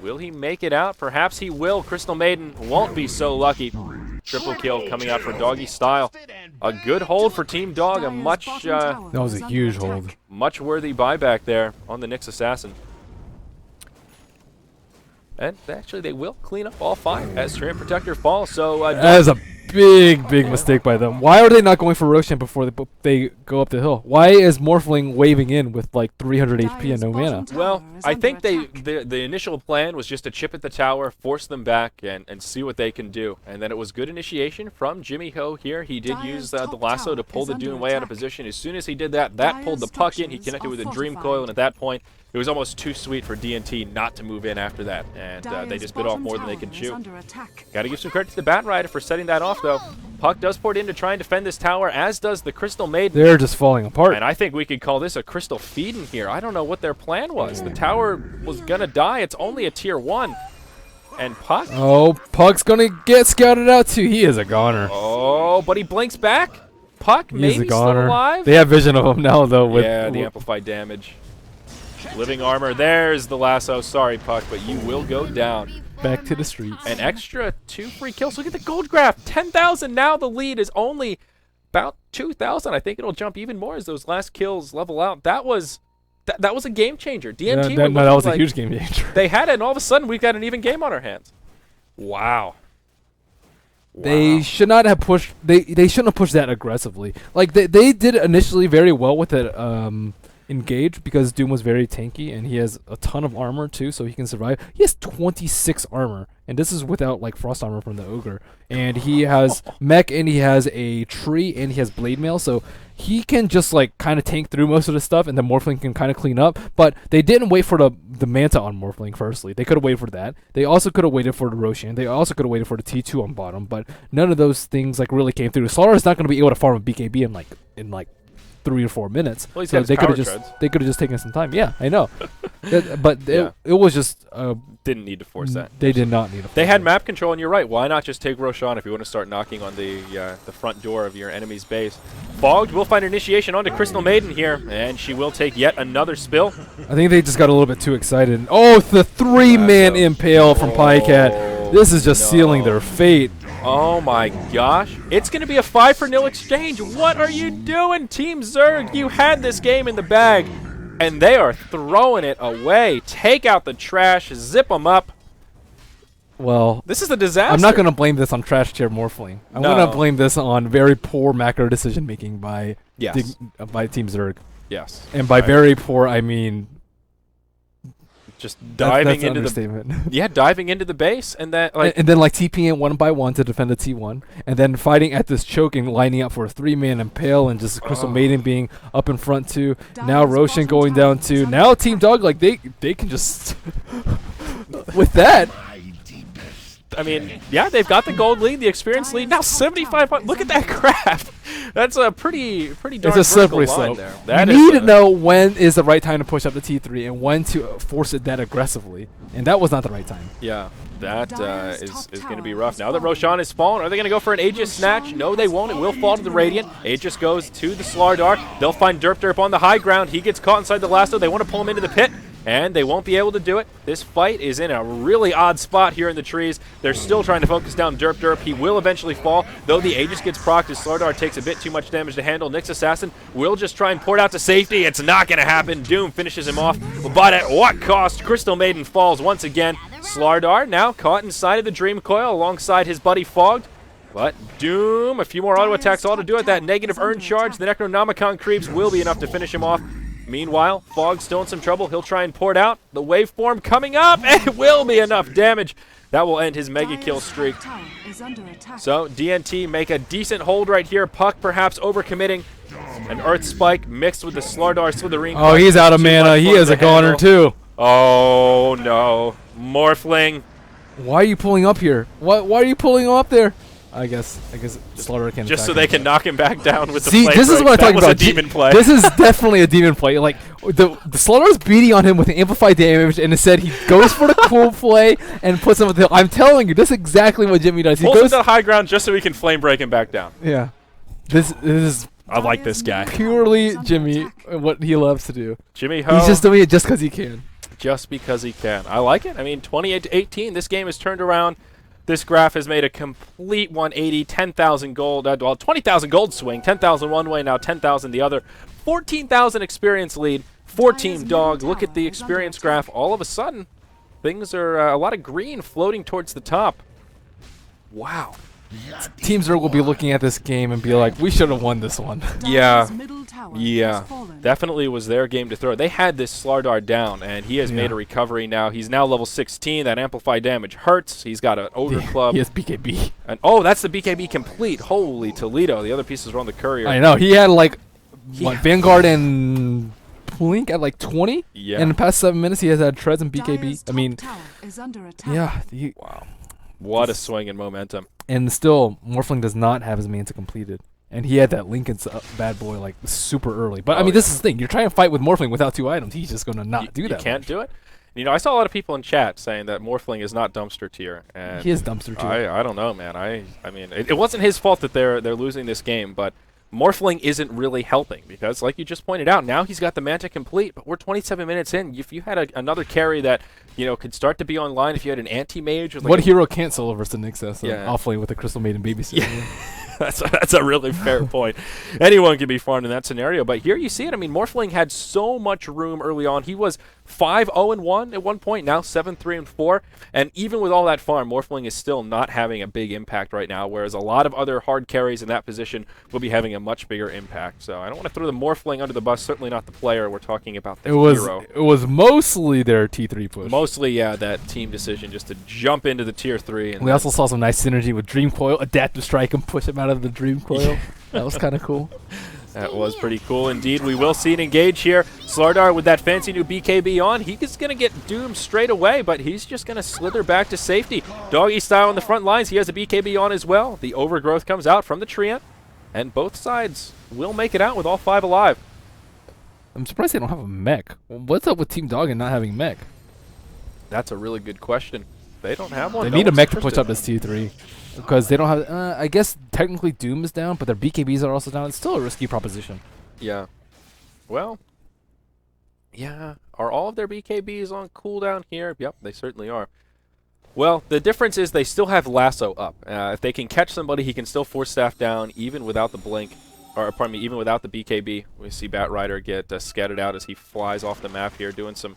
Will he make it out? Perhaps he will. Crystal Maiden won't be so lucky. Triple kill coming out for Doggy Style. A good hold for Team Dog. A much that was a huge hold. Much worthy buyback there on the Nyx Assassin. And actually, they will clean up all 5 as Treant Protector falls. So That is a big mistake by them. Why are they not going for Roshan before they go up the hill? Why is Morphling waving in with like 300 HP and no mana? Well, I think the initial plan was just to chip at the tower, force them back, and see what they can do. And then it was good initiation from Jimmy Ho here. He did use the lasso to pull the Doom way out of position. As soon as he did that, that pulled the puck in. He connected with a Dream Coil, and at that point, it was almost too sweet for DNT not to move in after that. And they just bit off more than they could chew. Got to give some credit to the Bat Rider for setting that off, though. Puck does pour it in to try and defend this tower, as does the Crystal Maiden. They're just falling apart. And I think we could call this a Crystal Feed in here. I don't know what their plan was. The tower was going to die. It's only a tier 1. And Puck? Oh, Puck's going to get scouted out too. He is a goner. Oh, but he blinks back. Puck maybe still alive. They have vision of him now, though. With the amplified damage. Living armor. There's the lasso. Sorry, Puck, but you will go down. Back to the streets. An extra 2 free kills. Look at the gold graph. 10,000. Now the lead is only about 2,000. I think it'll jump even more as those last kills level out. That was a game changer. DNT that was a huge game changer. They had it, and all of a sudden we've got an even game on our hands. Wow. They should not have pushed. They shouldn't have pushed that aggressively. Like they did initially very well with it. Engage, because Doom was very tanky and he has a ton of armor too, so he can survive. He has 26 armor, and this is without like frost armor from the ogre. And he has mech, and he has a tree, and he has blade mail, so he can just like kind of tank through most of the stuff, and the Morphling can kind of clean up. But they didn't wait for the Manta on Morphling. Firstly, they could have waited for that. They also could have waited for the Roshan. They also could have waited for the T2 on bottom, but none of those things like really came through. Starladder is not going to be able to farm a BKB in like 3 or 4 minutes. Well, so they could have just taken some time. Yeah, I know. It was just didn't need to force that. They did not need to force They had that. map control, and you're right. Why not just take Roshan if you want to start knocking on the front door of your enemy's base? Fogged will find initiation onto Crystal Maiden here, and she will take yet another spill. I think they just got a little bit too excited. Oh, the 3-man impale from Pycat. This is just sealing their fate. Oh my gosh. It's going to be a 5-0 exchange. What are you doing, Team Zerg? You had this game in the bag, and they are throwing it away. Take out the trash. Zip them up. Well, this is a disaster. I'm not going to blame this on Trash Tier Morphling. I'm going to blame this on very poor macro decision making by by Team Zerg. Yes. And by very poor, I mean just diving into diving into the base, and that and then like TPing 1 by 1 to defend the T1, and then fighting at this choke and lining up for a 3-man impale, and just Crystal Maiden being up in front too. Now Roshan going down too. Now Team Dog, like they can just with that. I mean, yeah, they've got the gold lead, the experience lead. Now 75 points. Look at that graph. That's a pretty darn it's a slippery slope. There. That you need to know when is the right time to push up the T3 and when to force it that aggressively. And that was not the right time. Yeah, that is going to be rough. Now that Roshan is fallen, are they going to go for an Aegis snatch? No, they won't. It will fall to the Radiant. Aegis goes to the Starladder. They'll find Derp on the high ground. He gets caught inside the lasso. They want to pull him into the pit, and they won't be able to do it. This fight is in a really odd spot here in the trees. They're still trying to focus down Derp. He will eventually fall, though the Aegis gets procced as Starladder takes a bit too much damage to handle. Nyx Assassin will just try and pour it out to safety. It's not going to happen. Doom finishes him off, but at what cost? Crystal Maiden falls once again. Starladder now caught inside of the Dream Coil alongside his buddy Fogged. But Doom, a few more auto attacks all to do it. That negative earn charge, the Necronomicon creeps will be enough to finish him off. Meanwhile, Fogg's still in some trouble. He'll try and pour it out. The waveform coming up. It will be enough damage. That will end his mega kill streak. So DNT make a decent hold right here. Puck perhaps overcommitting. An Earth Spike mixed with the Starladder Slitherine. Oh, he's out of mana. He is a goner too. Oh no. Morphling. Why are you pulling up here? Why are you pulling up there? I guess Starladder can just so they can knock him back down with the flame. See, this is what I'm talking about. A demon play. This is definitely a demon play. Like the Starladder's beating on him with amplified damage, and it said he goes for the cool play and puts him with the. I'm telling you, this is exactly what Jimmy does. He goes to the high ground just so he can flame break him back down. Yeah, this is. I like this guy. Purely Jimmy, what he loves to do. Jimmy Ho. He's just doing it just because he can. Just because he can. I like it. I mean, 28-18. This game has turned around. This graph has made a complete 180, 10,000 gold, well, 20,000 gold swing, 10,000 one way, now 10,000 the other. 14,000 experience lead for Team Dog. Look at the experience graph. All of a sudden, things are a lot of green floating towards the top. Wow. Team Zerg will be looking at this game and be like, we should have won this one. Yeah. Yeah. Definitely was their game to throw. They had this Starladder down, and he has made a recovery now. He's now level 16. That amplified damage hurts. He's got an Ogre Club. He has BKB. And oh, that's the BKB complete. Holy Toledo. The other pieces were on the courier. I know. He had like Vanguard and Blink at like 20. Yeah. And in the past 7 minutes, he has had Treads and BKB. I mean, yeah. Wow. What a swing in momentum. And still, Morphling does not have his Manta completed. And he had that Lincoln's bad boy like super early. But I mean, this is the thing. You're trying to fight with Morphling without 2 items. He's just going to not do that. You can't do it. You know, I saw a lot of people in chat saying that Morphling is not dumpster tier. And he is dumpster tier. I don't know, man. I mean, it wasn't his fault that they're losing this game, but Morphling isn't really helping because, like you just pointed out, now he's got the Manta complete, but we're 27 minutes in. If you had another carry that, you know, could start to be online, if you had an anti-mage. Like what hero can't solo versus the Nixus? Yeah. Offlane with a Crystal Maiden babysitter. Yeah. That's a really fair point. Anyone can be farmed in that scenario, but here you see it. I mean, Morphling had so much room early on. He was 5-0-1 at one point, now 7-3-4, and even with all that farm, Morphling is still not having a big impact right now, whereas a lot of other hard carries in that position will be having a much bigger impact. So I don't want to throw the Morphling under the bus, certainly not the player. We're talking about the hero. It was mostly their T3 push. Mostly, yeah, that team decision just to jump into the tier 3. And we also saw some nice synergy with Dream Coil, Adaptive Strike, and push him out of the Dream Coil. That was kind of cool. That was pretty cool indeed. We will see it engage here. Starladder with that fancy new BKB on. He's going to get doomed straight away, but he's just going to slither back to safety. Doggy style on the front lines. He has a BKB on as well. The overgrowth comes out from the Treant, and both sides will make it out with all 5 alive. I'm surprised they don't have a mech. What's up with Team Dog and not having mech? That's a really good question. They don't have one. They need a mech to push up this T3. Because they don't have, I guess technically Doom is down, but their BKBs are also down. It's still a risky proposition. Yeah. Well, yeah. Are all of their BKBs on cooldown here? Yep, they certainly are. Well, the difference is they still have Lasso up. If they can catch somebody, he can still force staff down even without the blink. Or, pardon me, even without the BKB. We see Bat Rider get scattered out as he flies off the map here, doing some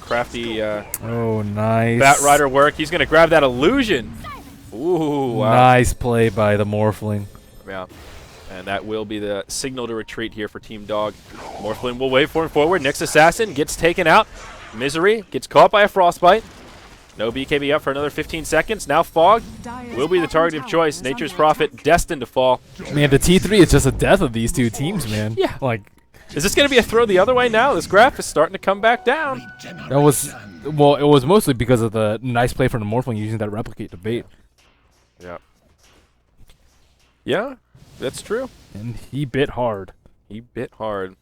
crafty oh, nice. Bat Rider work. He's going to grab that illusion. Ooh, wow. Nice play by the Morphling. Yeah, and that will be the signal to retreat here for Team Dog. Morphling will wait for him forward. Nyx Assassin gets taken out. Misery gets caught by a Frostbite. No BKB up for another 15 seconds. Now Fog will be the target of choice. Nature's Prophet destined to fall. Man, the T3 is just a death of these two teams, man. Yeah. Like, is this going to be a throw the other way now? This graph is starting to come back down. That was, well, it was mostly because of the nice play from the Morphling using that replicate to bait. Yeah. Yeah, that's true. And he bit hard. He bit hard.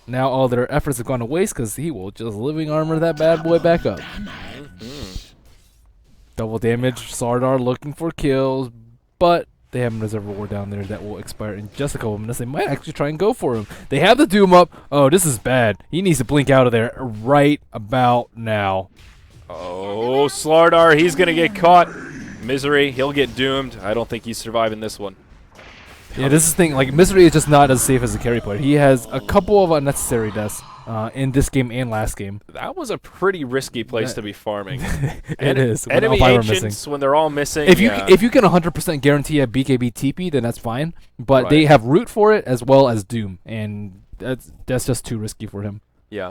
Now all their efforts have gone to waste because he will just living armor that bad boy back up. Double damage, Starladder looking for kills, but they have a Reservoir War down there that will expire in just a couple of minutes. They might actually try and go for him. They have the Doom up. Oh, this is bad. He needs to blink out of there right about now. Oh, Starladder, he's going to get caught. Misery, he'll get doomed. I don't think he's surviving this one. Yeah, this is the thing. Like, Misery is just not as safe as a carry player. He has a couple of unnecessary deaths in this game and last game. That was a pretty risky place to be farming. It is. Enemy agents, when they're all missing. If you can 100% guarantee a BKB TP, then that's fine. But they have root for it as well as Doom, and that's just too risky for him. Yeah.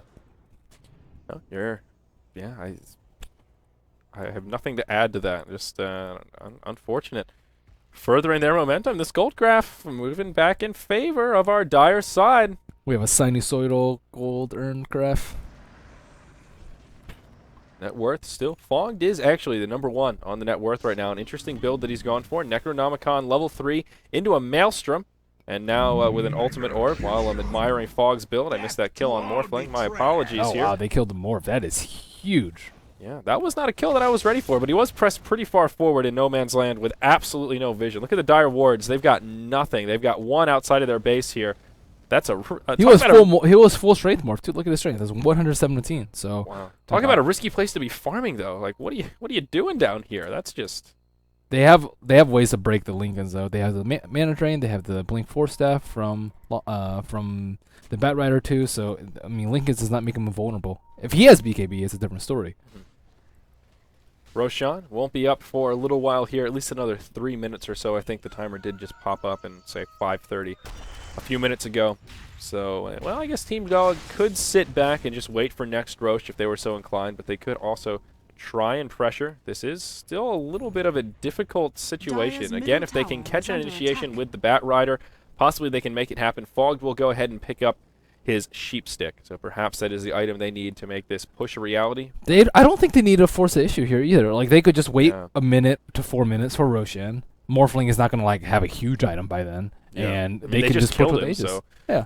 Oh, I have nothing to add to that. Just unfortunate. Furthering their momentum, this gold graph moving back in favor of our dire side. We have a sinusoidal gold earn graph. Net worth still. Fogged is actually the #1 on the net worth right now. An interesting build that he's gone for. Necronomicon level 3 into a Maelstrom. And now with an ultimate orb, while I'm admiring Fogg's build, I missed that kill on Morphling. My apologies here. Oh, wow, they killed the Morph. That is huge. Yeah, that was not a kill that I was ready for, but he was pressed pretty far forward in no man's land with absolutely no vision. Look at the dire wards. They've got nothing. They've got one outside of their base here. That's he was full strength Morph too. Look at his strength. That's 117. So wow. Talk about a risky place to be farming though. Like what are you doing down here? That's just They have ways to break the Lincolns though. They have the mana drain. They have the blink 4 staff from the Bat Rider too. So I mean, Lincolns does not make him invulnerable. If he has BKB, it's a different story. Roshan won't be up for a little while here, at least another 3 minutes or so. I think the timer did just pop up and say 5:30 a few minutes ago. So, well, I guess Team Dog could sit back and just wait for next Roche if they were so inclined, but they could also try and pressure. This is still a little bit of a difficult situation. Again, if they can catch an initiation with the Bat Rider, possibly they can make it happen. Fogged will go ahead and pick up his sheep stick. So perhaps that is the item they need to make this push a reality. I don't think they need to force the issue here either. Like, they could just wait a minute to 4 minutes for Roshan. Morphling is not going to, like, have a huge item by then. And they could just push with Aegis. So. Yeah.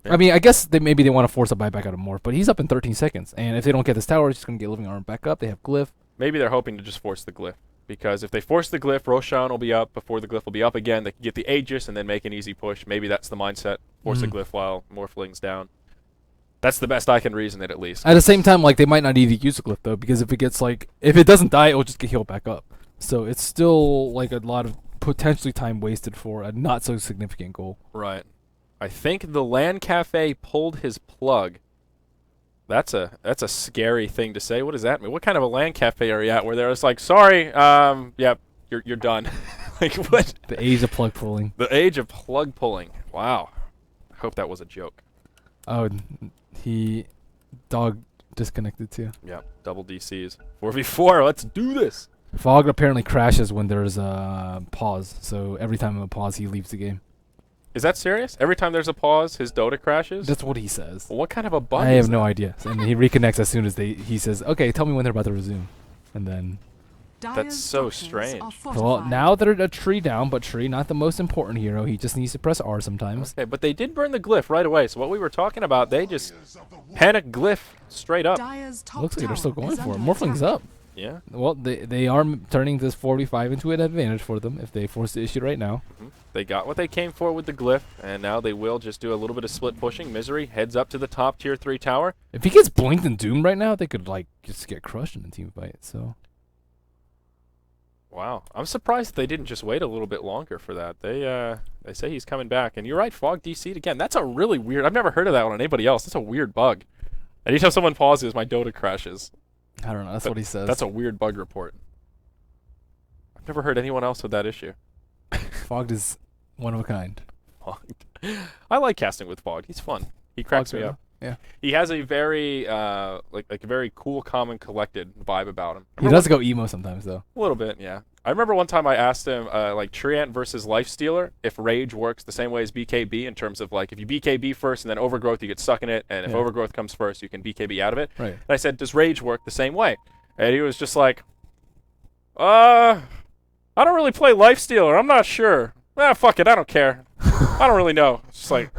I mean, I guess maybe they want to force a buyback out of Morph, but he's up in 13 seconds. And if they don't get this tower, he's just going to get Living Arm back up. They have Glyph. Maybe they're hoping to just force the Glyph. Because if they force the Glyph, Roshan will be up before the Glyph will be up again. They can get the Aegis and then make an easy push. Maybe that's the mindset. Force the Glyph while Morphling's down. That's the best I can reason it, at least. At the same time, like, they might not need to use the Glyph, though, because if it gets, like, if it doesn't die, it will just get healed back up. So it's still, like, a lot of potentially time wasted for a not-so-significant goal. Right. I think the LAN Cafe pulled his plug. That's a scary thing to say. What does that mean? What kind of a LAN Cafe are you at where they're just like, sorry, yep, you're done. Like, what? The age of plug pulling. The age of plug pulling. Wow. I hope that was a joke. Oh, Dog disconnected too. Yep, double DCs. 4v4, let's do this. Fog apparently crashes when there's a pause, so every time of a pause, he leaves the game. Is that serious? Every time there's a pause, his Dota crashes? That's what he says. Well, what kind of a bug I is have that? no idea. And he reconnects as soon as he says, okay, tell me when they're about to resume. And then... That's so strange. Well, now they're a Tree down, but Tree, not the most important hero. He just needs to press R sometimes. Okay, but they did burn the Glyph right away, so what we were talking about, they just panic Glyph straight up. Looks like they're still going for it. Morphling's up. Yeah. Well, they are turning this 45 into an advantage for them if they force the issue right now. They got what they came for with the Glyph, and now they will just do a little bit of split pushing. Misery heads up to the top tier 3 tower. If he gets blinked and doomed right now, they could, like, just get crushed in a team fight, so... Wow. I'm surprised they didn't just wait a little bit longer for that. They say he's coming back. And you're right, Fog DC'd again. That's a really weird... I've never heard of that on anybody else. That's a weird bug. Anytime someone pauses, my Dota crashes. I don't know. That's what he says. That's a weird bug report. I've never heard anyone else with that issue. Fogged is one of a kind. Fogged. I like casting with Fogged. He's fun. He cracks me up. Yeah. He has a very like a very cool, calm, and collected vibe about him. He does go emo sometimes, though. A little bit, yeah. I remember one time I asked him, like Treant versus Lifestealer, if Rage works the same way as BKB in terms of, like, if you BKB first and then Overgrowth, you get stuck in it, and if Overgrowth comes first, you can BKB out of it. Right. And I said, does Rage work the same way? And he was just like, I don't really play Lifestealer. I'm not sure. Fuck it. I don't care. I don't really know. It's just like,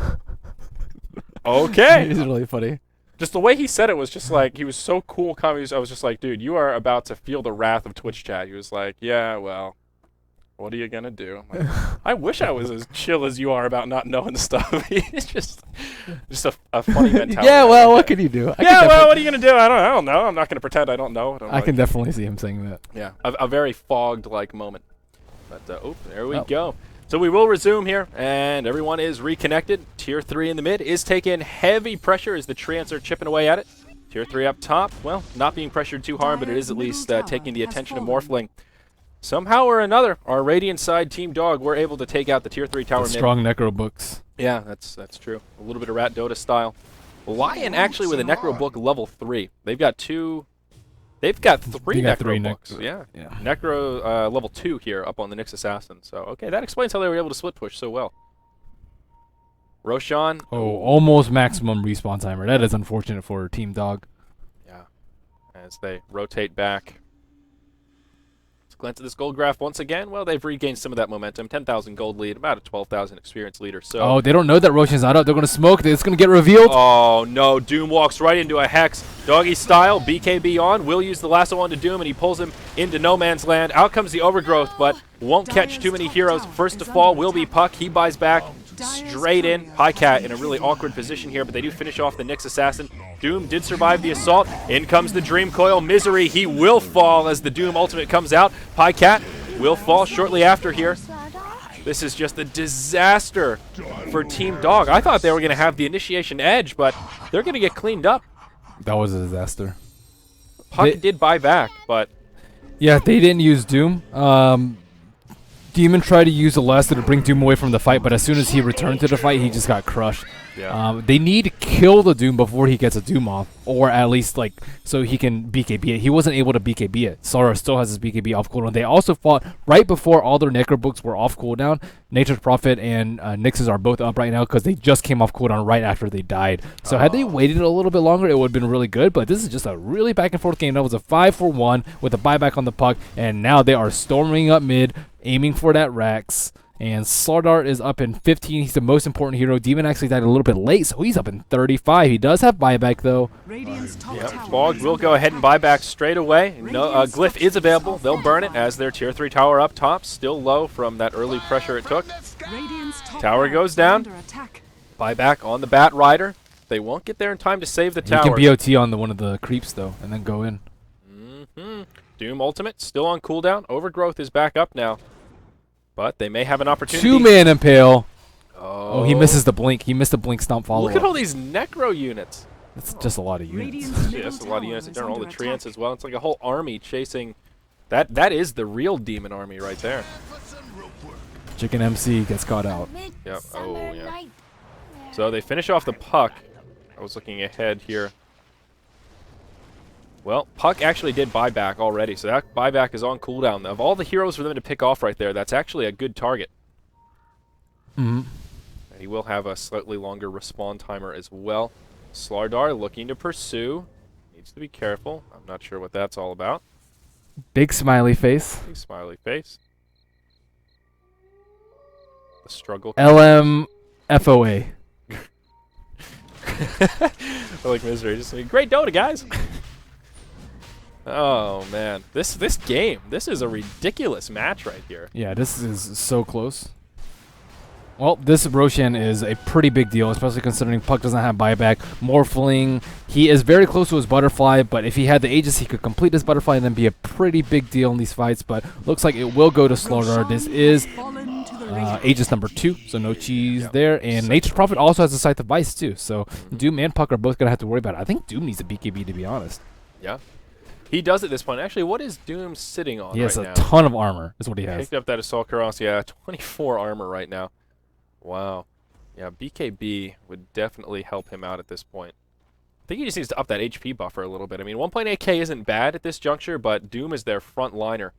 okay. It's really funny. Just the way he said it was just like, he was so cool, calm. I was just like, dude, you are about to feel the wrath of Twitch chat. He was like, yeah, well, what are you going to do? I'm like, I wish I was as chill as you are about not knowing stuff. It's just a funny mentality. Yeah, well, what can you do? What are you going to do? I don't know. I'm not going to pretend I don't know. I can definitely see him saying that. Yeah, a very fogged-like moment. But, there we go. So we will resume here, and everyone is reconnected. Tier 3 in the mid is taking heavy pressure as the Treants are chipping away at it. Tier 3 up top, well, not being pressured too hard, but it is at least taking the attention of Morphling. Somehow or another, our Radiant side, Team Dog, were able to take out the Tier 3 tower mid. Strong Necro books. Yeah, that's true. A little bit of Rat Dota style. Lion actually with a Necro book level 3. They've got three Necro books. Yeah. Necro level 2 here up on the Nyx Assassin. So, okay, that explains how they were able to split push so well. Roshan. Oh, almost maximum respawn timer. That is unfortunate for Team Dog. Yeah. As they rotate back. Let's glance at this gold graph once again. Well, they've regained some of that momentum. 10,000 gold lead, about a 12,000 experience leader. So. Oh, they don't know that Roshan's not up. They're going to smoke. It's going to get revealed. Oh, no. Doom walks right into a Hex. Doggy style. BKB on. Will use the lasso on to Doom, and he pulls him into no man's land. Out comes the Overgrowth, but won't catch too many heroes. First to fall will be Puck. He buys back straight in. Highcat in a really awkward position here, but they do finish off the Nyx Assassin. Doom did survive the assault. In comes the Dream Coil. Misery. He will fall as the Doom ultimate comes out. Highcat will fall shortly after here. This is just a disaster for Team Dog. I thought they were going to have the initiation edge, but they're going to get cleaned up. That was a disaster. Puck did buy back, but Yeah, they didn't use Doom. Demon tried to use Alesta to bring Doom away from the fight, but as soon as he returned to the fight, he just got crushed. Yeah. They need to kill the Doom before he gets a Doom off, or at least like so he can BKB it. He wasn't able to BKB it. Sora still has his BKB off cooldown. They also fought right before all their Necro books were off cooldown. Nature's Prophet and Nyx's are both up right now because they just came off cooldown right after they died. So had they waited a little bit longer, it would have been really good. But this is just a really back and forth game. That was a 5-for-1 with a buyback on the puck, and now they are storming up mid, aiming for that Rax. And Starladder is up in 15. He's the most important hero. Demon actually died a little bit late, so he's up in 35. He does have buyback, though. Yeah, Bog will go ahead and buy back straight away. No, Glyph is available. They'll burn it as their Tier 3 tower up top. Still low from that early pressure it took. Tower goes down. Buyback on the Bat Rider. They won't get there in time to save the tower. You can BOT on one of the creeps, though, and then go in. Doom Ultimate still on cooldown. Overgrowth is back up now. But they may have an opportunity. 2-man Impale. Oh, he misses the blink. He missed the blink stomp follow. Look at all these Necro units. That's just a lot of units. Yeah, that's a lot of units in general. All the treants as well. It's like a whole army chasing. That is the real demon army right there. Chicken MC gets caught out. Yep. Oh, yeah. So they finish off the puck. I was looking ahead here. Well, Puck actually did buyback already, so that buyback is on cooldown. Of all the heroes for them to pick off right there, that's actually a good target. He will have a slightly longer respawn timer as well. Starladder looking to pursue. Needs to be careful. I'm not sure what that's all about. Big smiley face. Big smiley face. The struggle. LMFOA. I like Misery. Just saying, great Dota, guys. Oh man, this game, this is a ridiculous match right here. Yeah, this is so close. Well, this Roshan is a pretty big deal, especially considering Puck doesn't have buyback. Morphling, he is very close to his butterfly, but if he had the Aegis, he could complete his butterfly and then be a pretty big deal in these fights. But looks like it will go to Starladder. This is Aegis number 2, so no cheese there. And Nature's Prophet also has a Scythe of Vice too, so Doom and Puck are both going to have to worry about it. I think Doom needs a BKB, to be honest. Yeah. He does at this point. Actually, what is Doom sitting on right now? He has a ton of armor, is what he has. Picked up that Assault Cuirass. Yeah, 24 armor right now. Wow. Yeah, BKB would definitely help him out at this point. I think he just needs to up that HP buffer a little bit. I mean, 1.8k isn't bad at this juncture, but Doom is their front liner.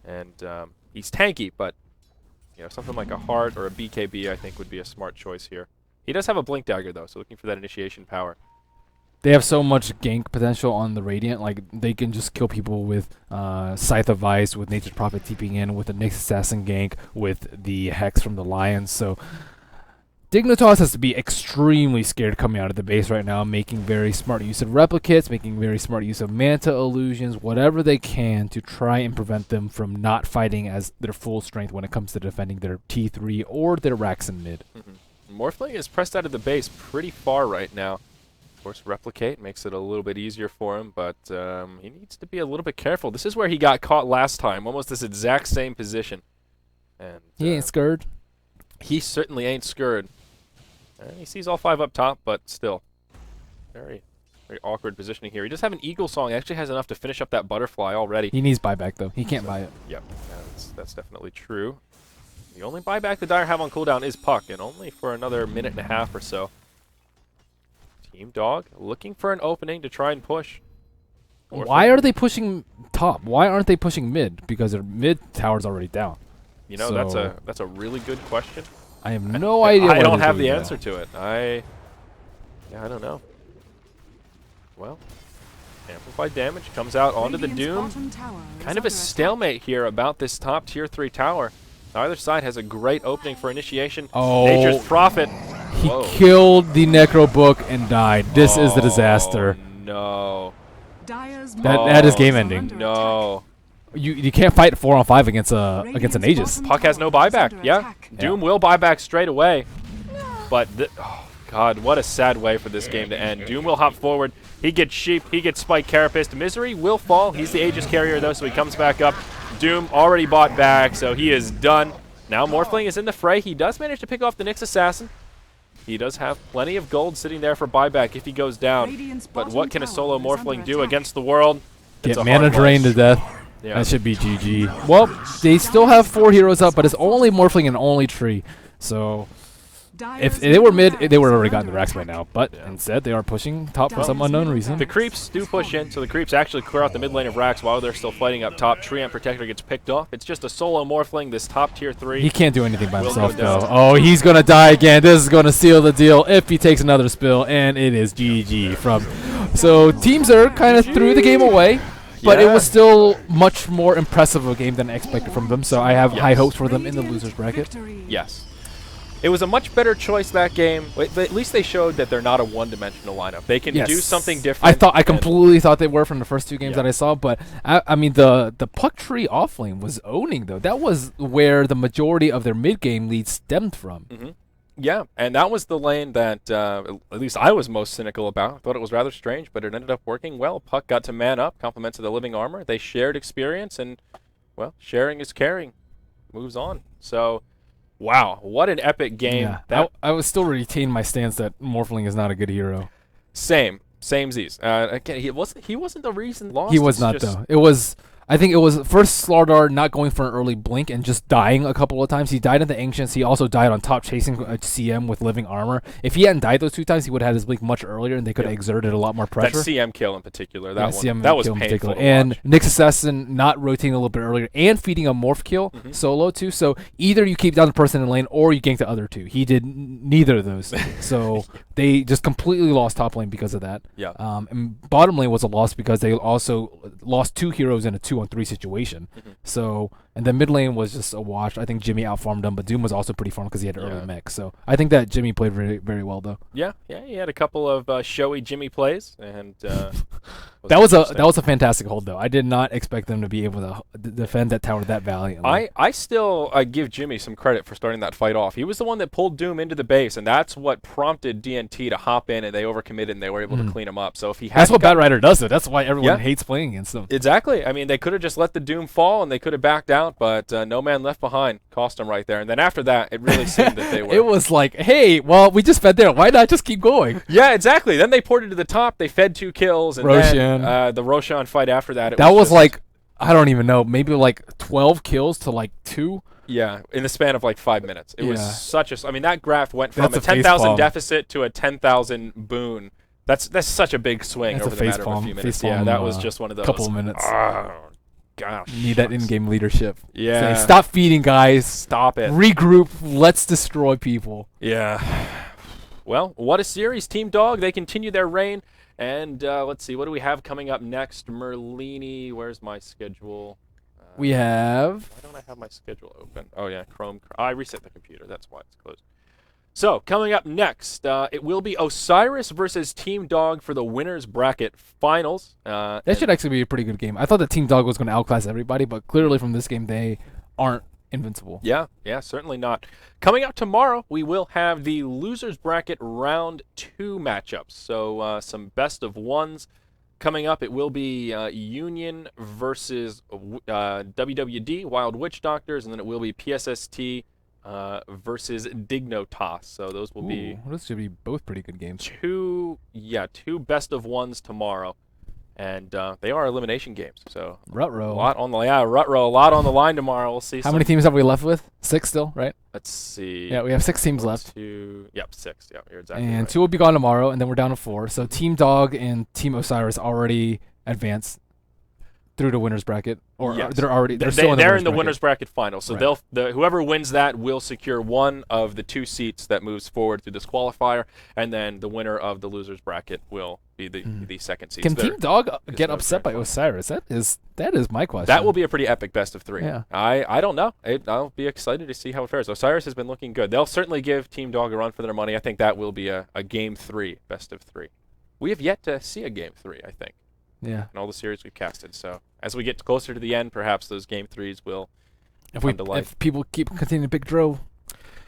And he's tanky, but you know, something like a Heart or a BKB I think would be a smart choice here. He does have a Blink Dagger, though, so looking for that initiation power. They have so much gank potential on the Radiant. Like, they can just kill people with Scythe of Vice, with Nature's Prophet TPing in, with the Nyx Assassin gank, with the Hex from the Lions. So, Dignotoss has to be extremely scared coming out of the base right now, making very smart use of replicates, making very smart use of Manta Illusions, whatever they can to try and prevent them from not fighting as their full strength when it comes to defending their T3 or their Rax in mid. Morphling is pressed out of the base pretty far right now. Of course, Replicate makes it a little bit easier for him, but he needs to be a little bit careful. This is where he got caught last time, almost this exact same position. And he ain't scared. He certainly ain't scared. He sees all 5 up top, but still. Very awkward positioning here. He does have an Eagle Song. He actually has enough to finish up that Butterfly already. He needs buyback, though. He can't buy it. Yep, that's definitely true. The only buyback the Dire have on cooldown is Puck, and only for another minute and a half or so. Team Dog looking for an opening to try and push. Why are they pushing top? Why aren't they pushing mid? Because their mid tower's already down. You know, that's a really good question. I have no idea. I don't have the answer to it. I don't know. Well, amplified damage comes out onto the Doom. Kind of a stalemate here about this top tier 3 tower. Either side has a great opening for initiation. Oh. Nature's Prophet. He killed the Necro Book and died. This is the disaster. No. That is game ending. No. You can't fight 4-on-5 against an Aegis. Puck has no buyback. Yeah. Doom will buy back straight away. But oh god, what a sad way for this game to end. Doom will hop forward. He gets Sheep. He gets Spike Carapace. Misery will fall. He's the Aegis carrier though, so he comes back up. Doom already bought back, so he is done. Now Morphling is in the fray. He does manage to pick off the Nyx Assassin. He does have plenty of gold sitting there for buyback if he goes down. But what can a solo Morphling do against the world? Get mana drained to death. Yeah. That should be GG. Well, they still have 4 heroes up, but it's only Morphling and only Tree. So if they were mid, they would have already gotten the racks by now. But instead, they are pushing top for some unknown reason. The creeps do push in, so the creeps actually clear out the mid lane of racks while they're still fighting up top. Treant Protector gets picked off. It's just a solo Morphling, this top tier 3. He can't do anything by Will himself, go down. though. Oh, he's going to die again. This is going to seal the deal if he takes another spill, and it is GG from. So Team Zerg kind of threw the game away. But it was still much more impressive of a game than I expected from them, so I have high hopes for them in the losers bracket. Yes. It was a much better choice that game, but at least they showed that they're not a one-dimensional lineup. They can do something different. I completely thought they were from the first 2 games that I saw, but I mean the Puck Tree offlane was owning though. That was where the majority of their mid-game leads stemmed from. Yeah, and that was the lane that at least I was most cynical about. I thought it was rather strange, but it ended up working well. Puck got to man up, compliments of the living armor. They shared experience, and, well, sharing is caring. Moves on. So, wow, what an epic game. Yeah, I was still retaining my stance that Morphling is not a good hero. Same Z's. Again, he wasn't the reason lost. He was not, though. It was... I think it was first Starladder not going for an early blink and just dying a couple of times. He died in the Ancients. He also died on top chasing a CM with living armor. If he hadn't died those 2 times, he would have had his blink much earlier, and they could have exerted a lot more pressure. That CM kill in particular, that CM that was kill in painful particular. to And watch. Nyx Assassin not rotating a little bit earlier and feeding a morph kill solo too. So either you keep down the person in lane or you gank the other 2. He did neither of those. So they just completely lost top lane because of that. Yeah. And bottom lane was a loss because they also lost 2 heroes in a 2-on-3 situation. So, and then mid lane was just a wash. I think Jimmy outfarmed him, but Doom was also pretty farmed because he had early mech. So I think that Jimmy played very, very well, though. Yeah, he had a couple of showy Jimmy plays, and that was a fantastic hold, though. I did not expect them to be able to defend that tower that valiantly. I still give Jimmy some credit for starting that fight off. He was the one that pulled Doom into the base, and that's what prompted DNT to hop in, and they overcommitted, and they were able to clean him up. So if he that's what Bad Rider does, though. That's why everyone hates playing against him. Exactly. I mean, they could have just let the Doom fall, and they could have backed out, but no man left behind cost them right there. And then after that, it really seemed that they were. It was like, hey, well, we just fed there. Why not just keep going? Yeah, exactly. Then they ported to the top. They fed 2 kills, and Roshan. then the Roshan fight after that. That was like, I don't even know, maybe like 12 kills to like 2. Yeah, in the span of like 5 minutes. It was such a. I mean, that graph went from That's a a 10,000 facepalm. deficit to a 10,000 boon. That's such a big swing That's over a the matter of a facepalm. few minutes. Facepalm, Yeah, that was just one of those. Couple of minutes. Oh, gosh. Need that in-game leadership. Yeah. Saying, stop feeding, guys. Stop it. Regroup. Let's destroy people. Yeah. Well, what a series. Team Dog, they continue their reign. And let's see, what do we have coming up next? Merlini, where's my schedule? We have... Why don't I have my schedule open? Oh, yeah, Chrome. I reset the computer. That's why it's closed. So, coming up next, it will be Osiris versus Team Dog for the winner's bracket finals. That should actually be a pretty good game. I thought that Team Dog was going to outclass everybody, but clearly from this game, they aren't invincible. Yeah, certainly not. Coming up tomorrow, we will have the loser's bracket round 2 matchups. So, some best of ones. Coming up, it will be Union versus WWD, Wild Witch Doctors, and then it will be PSST versus Dignotoss. So those will be those should be both pretty good games. two best of ones tomorrow, and they are elimination games. So Rutrow. a lot on the line tomorrow. We'll see. How many teams have we left with? 6 still, right? Let's see. Yeah, we have 6 teams left. 2. Yep, 6. Yeah, you're exactly And right. 2 will be gone tomorrow, and then we're down to 4. So Team Dog and Team Osiris already advanced through the winners bracket, or Yes. they're still in the they're in the bracket. winners bracket final. So Right. whoever wins that will secure one of the 2 seats that moves forward through this qualifier, and then the winner of the losers bracket will be the second seat. Can So Team Dog get no upset by grand Osiris? That is my question. that will be a pretty epic best of 3. Yeah. I don't know. I'll be excited to see how it fares. Osiris has been looking good. They'll certainly give Team Dog a run for their money. I think that will be a game 3 best of 3. We have yet to see a game 3, I think, Yeah. in all the series we've casted. So as we get closer to the end, perhaps those game 3s will come to life. If people keep continuing to pick Dro,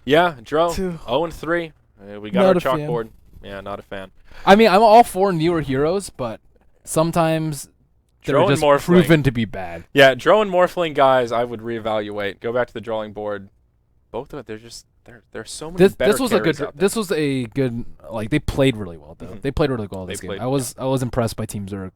Yeah, Dro, 2. 0-3. We got Not our a fan. chalkboard. Yeah, not a fan. I mean, I'm all for newer heroes, but sometimes Dro they're and just Morphling. proven to be bad. Yeah, Dro and Morphling guys, I would reevaluate. Go back to the drawing board. Both of it, there's so many better This was a good. carries out there. This was a good. Like they played really well though. Mhm. They played really well this game. played- I was impressed by Team Zerg.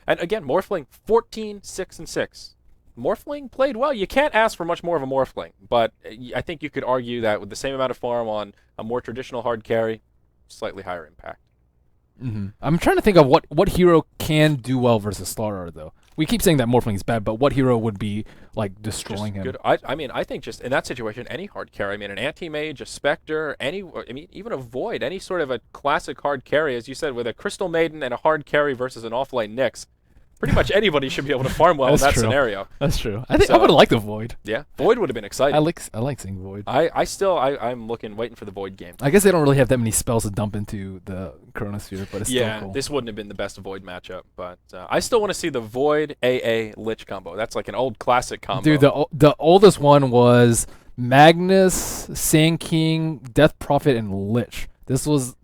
And again, Morphling 14, 6, and 6. Morphling played well. You can't ask for much more of a Morphling, but I think you could argue that with the same amount of farm on a more traditional hard carry, slightly higher impact. I'm trying to think of what hero can do well versus Starladder, though. We keep saying that Morphling is bad, but what hero would be like destroying him? Good. I mean, I think just in that situation, any hard carry. I mean, an anti-mage, a specter, even a void, any sort of a classic hard carry, as you said, with a Crystal Maiden and a hard carry versus an offline Nyx. Pretty much anybody should be able to farm well in that scenario. That's true. I think I would have liked the Void. Yeah, Void would have been exciting. I like seeing Void. I'm waiting for the Void game. I guess they don't really have that many spells to dump into the Chronosphere, but it's still cool. This wouldn't have been the best Void matchup, but I still want to see the Void AA Lich combo. That's like an old classic combo. Dude, the oldest one was Magnus, Sand King, Death Prophet, and Lich. This was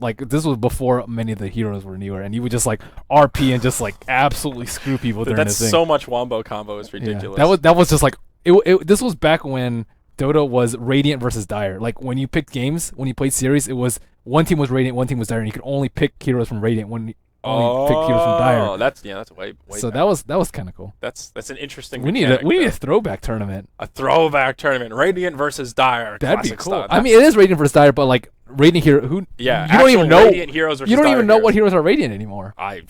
before many of the heroes were newer, and you would just like RP and just like absolutely screw people during That's the thing. so much wombo combo is ridiculous. Yeah, that was just like this was back when Dota was Radiant versus Dire. Like when you picked games, when you played series, it was one team was Radiant, one team was Dire, and you could only pick heroes from Radiant when you only pick heroes from Dire. That's way so back. that was kind of cool. That's an interesting. We need a throwback tournament. A throwback tournament, Radiant versus Dire. That'd be classic cool. style. I mean, it is Radiant versus Dire, but like Radiant hero who you don't even know. Radiant heroes versus You don't Dire even know heroes. what heroes are Radiant anymore. I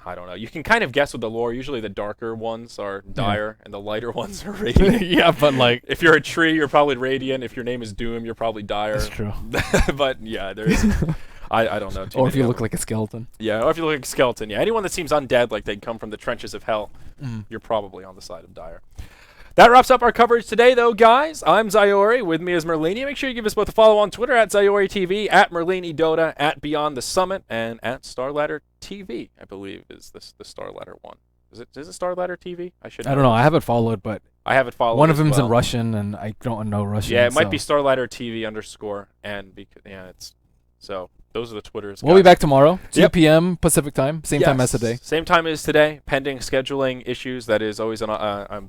don't know. You can kind of guess with the lore. Usually the darker ones are Dire and the lighter ones are Radiant. Yeah, but like if you're a tree, you're probably Radiant. If your name is Doom, you're probably Dire. that's true. But yeah, there's. I don't know. Or if you look like a skeleton. Yeah, or if you look like a skeleton. Yeah, anyone that seems undead, like they'd come from the trenches of hell, you're probably on the side of Dire. That wraps up our coverage today, though, guys. I'm Zyori. With me is Merlini. Make sure you give us both a follow on Twitter at Zyori TV, at Merlini Dota, at Beyond the Summit, and at Starladder TV. I believe is the Starladder one. Is it Starladder TV? I don't know. I haven't followed, but I have it followed. One of them's well. in Russian, and I don't know Russian. Yeah, it might be Starladder TV _ and it's so. Those are the Twitters. We'll be back tomorrow, 2 Yep. p.m. Pacific time, same time as today. Same time as today, pending scheduling issues. That is always a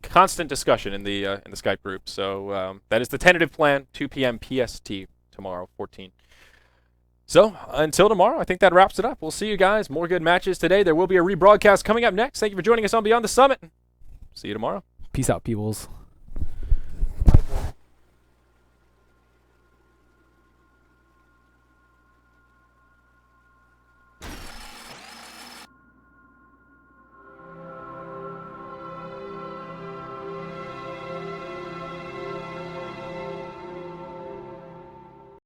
constant discussion in the Skype group. So that is the tentative plan, 2 p.m. PST tomorrow, 14. So until tomorrow, I think that wraps it up. We'll see you guys. More good matches today. There will be a rebroadcast coming up next. Thank you for joining us on Beyond the Summit. See you tomorrow. Peace out, peoples.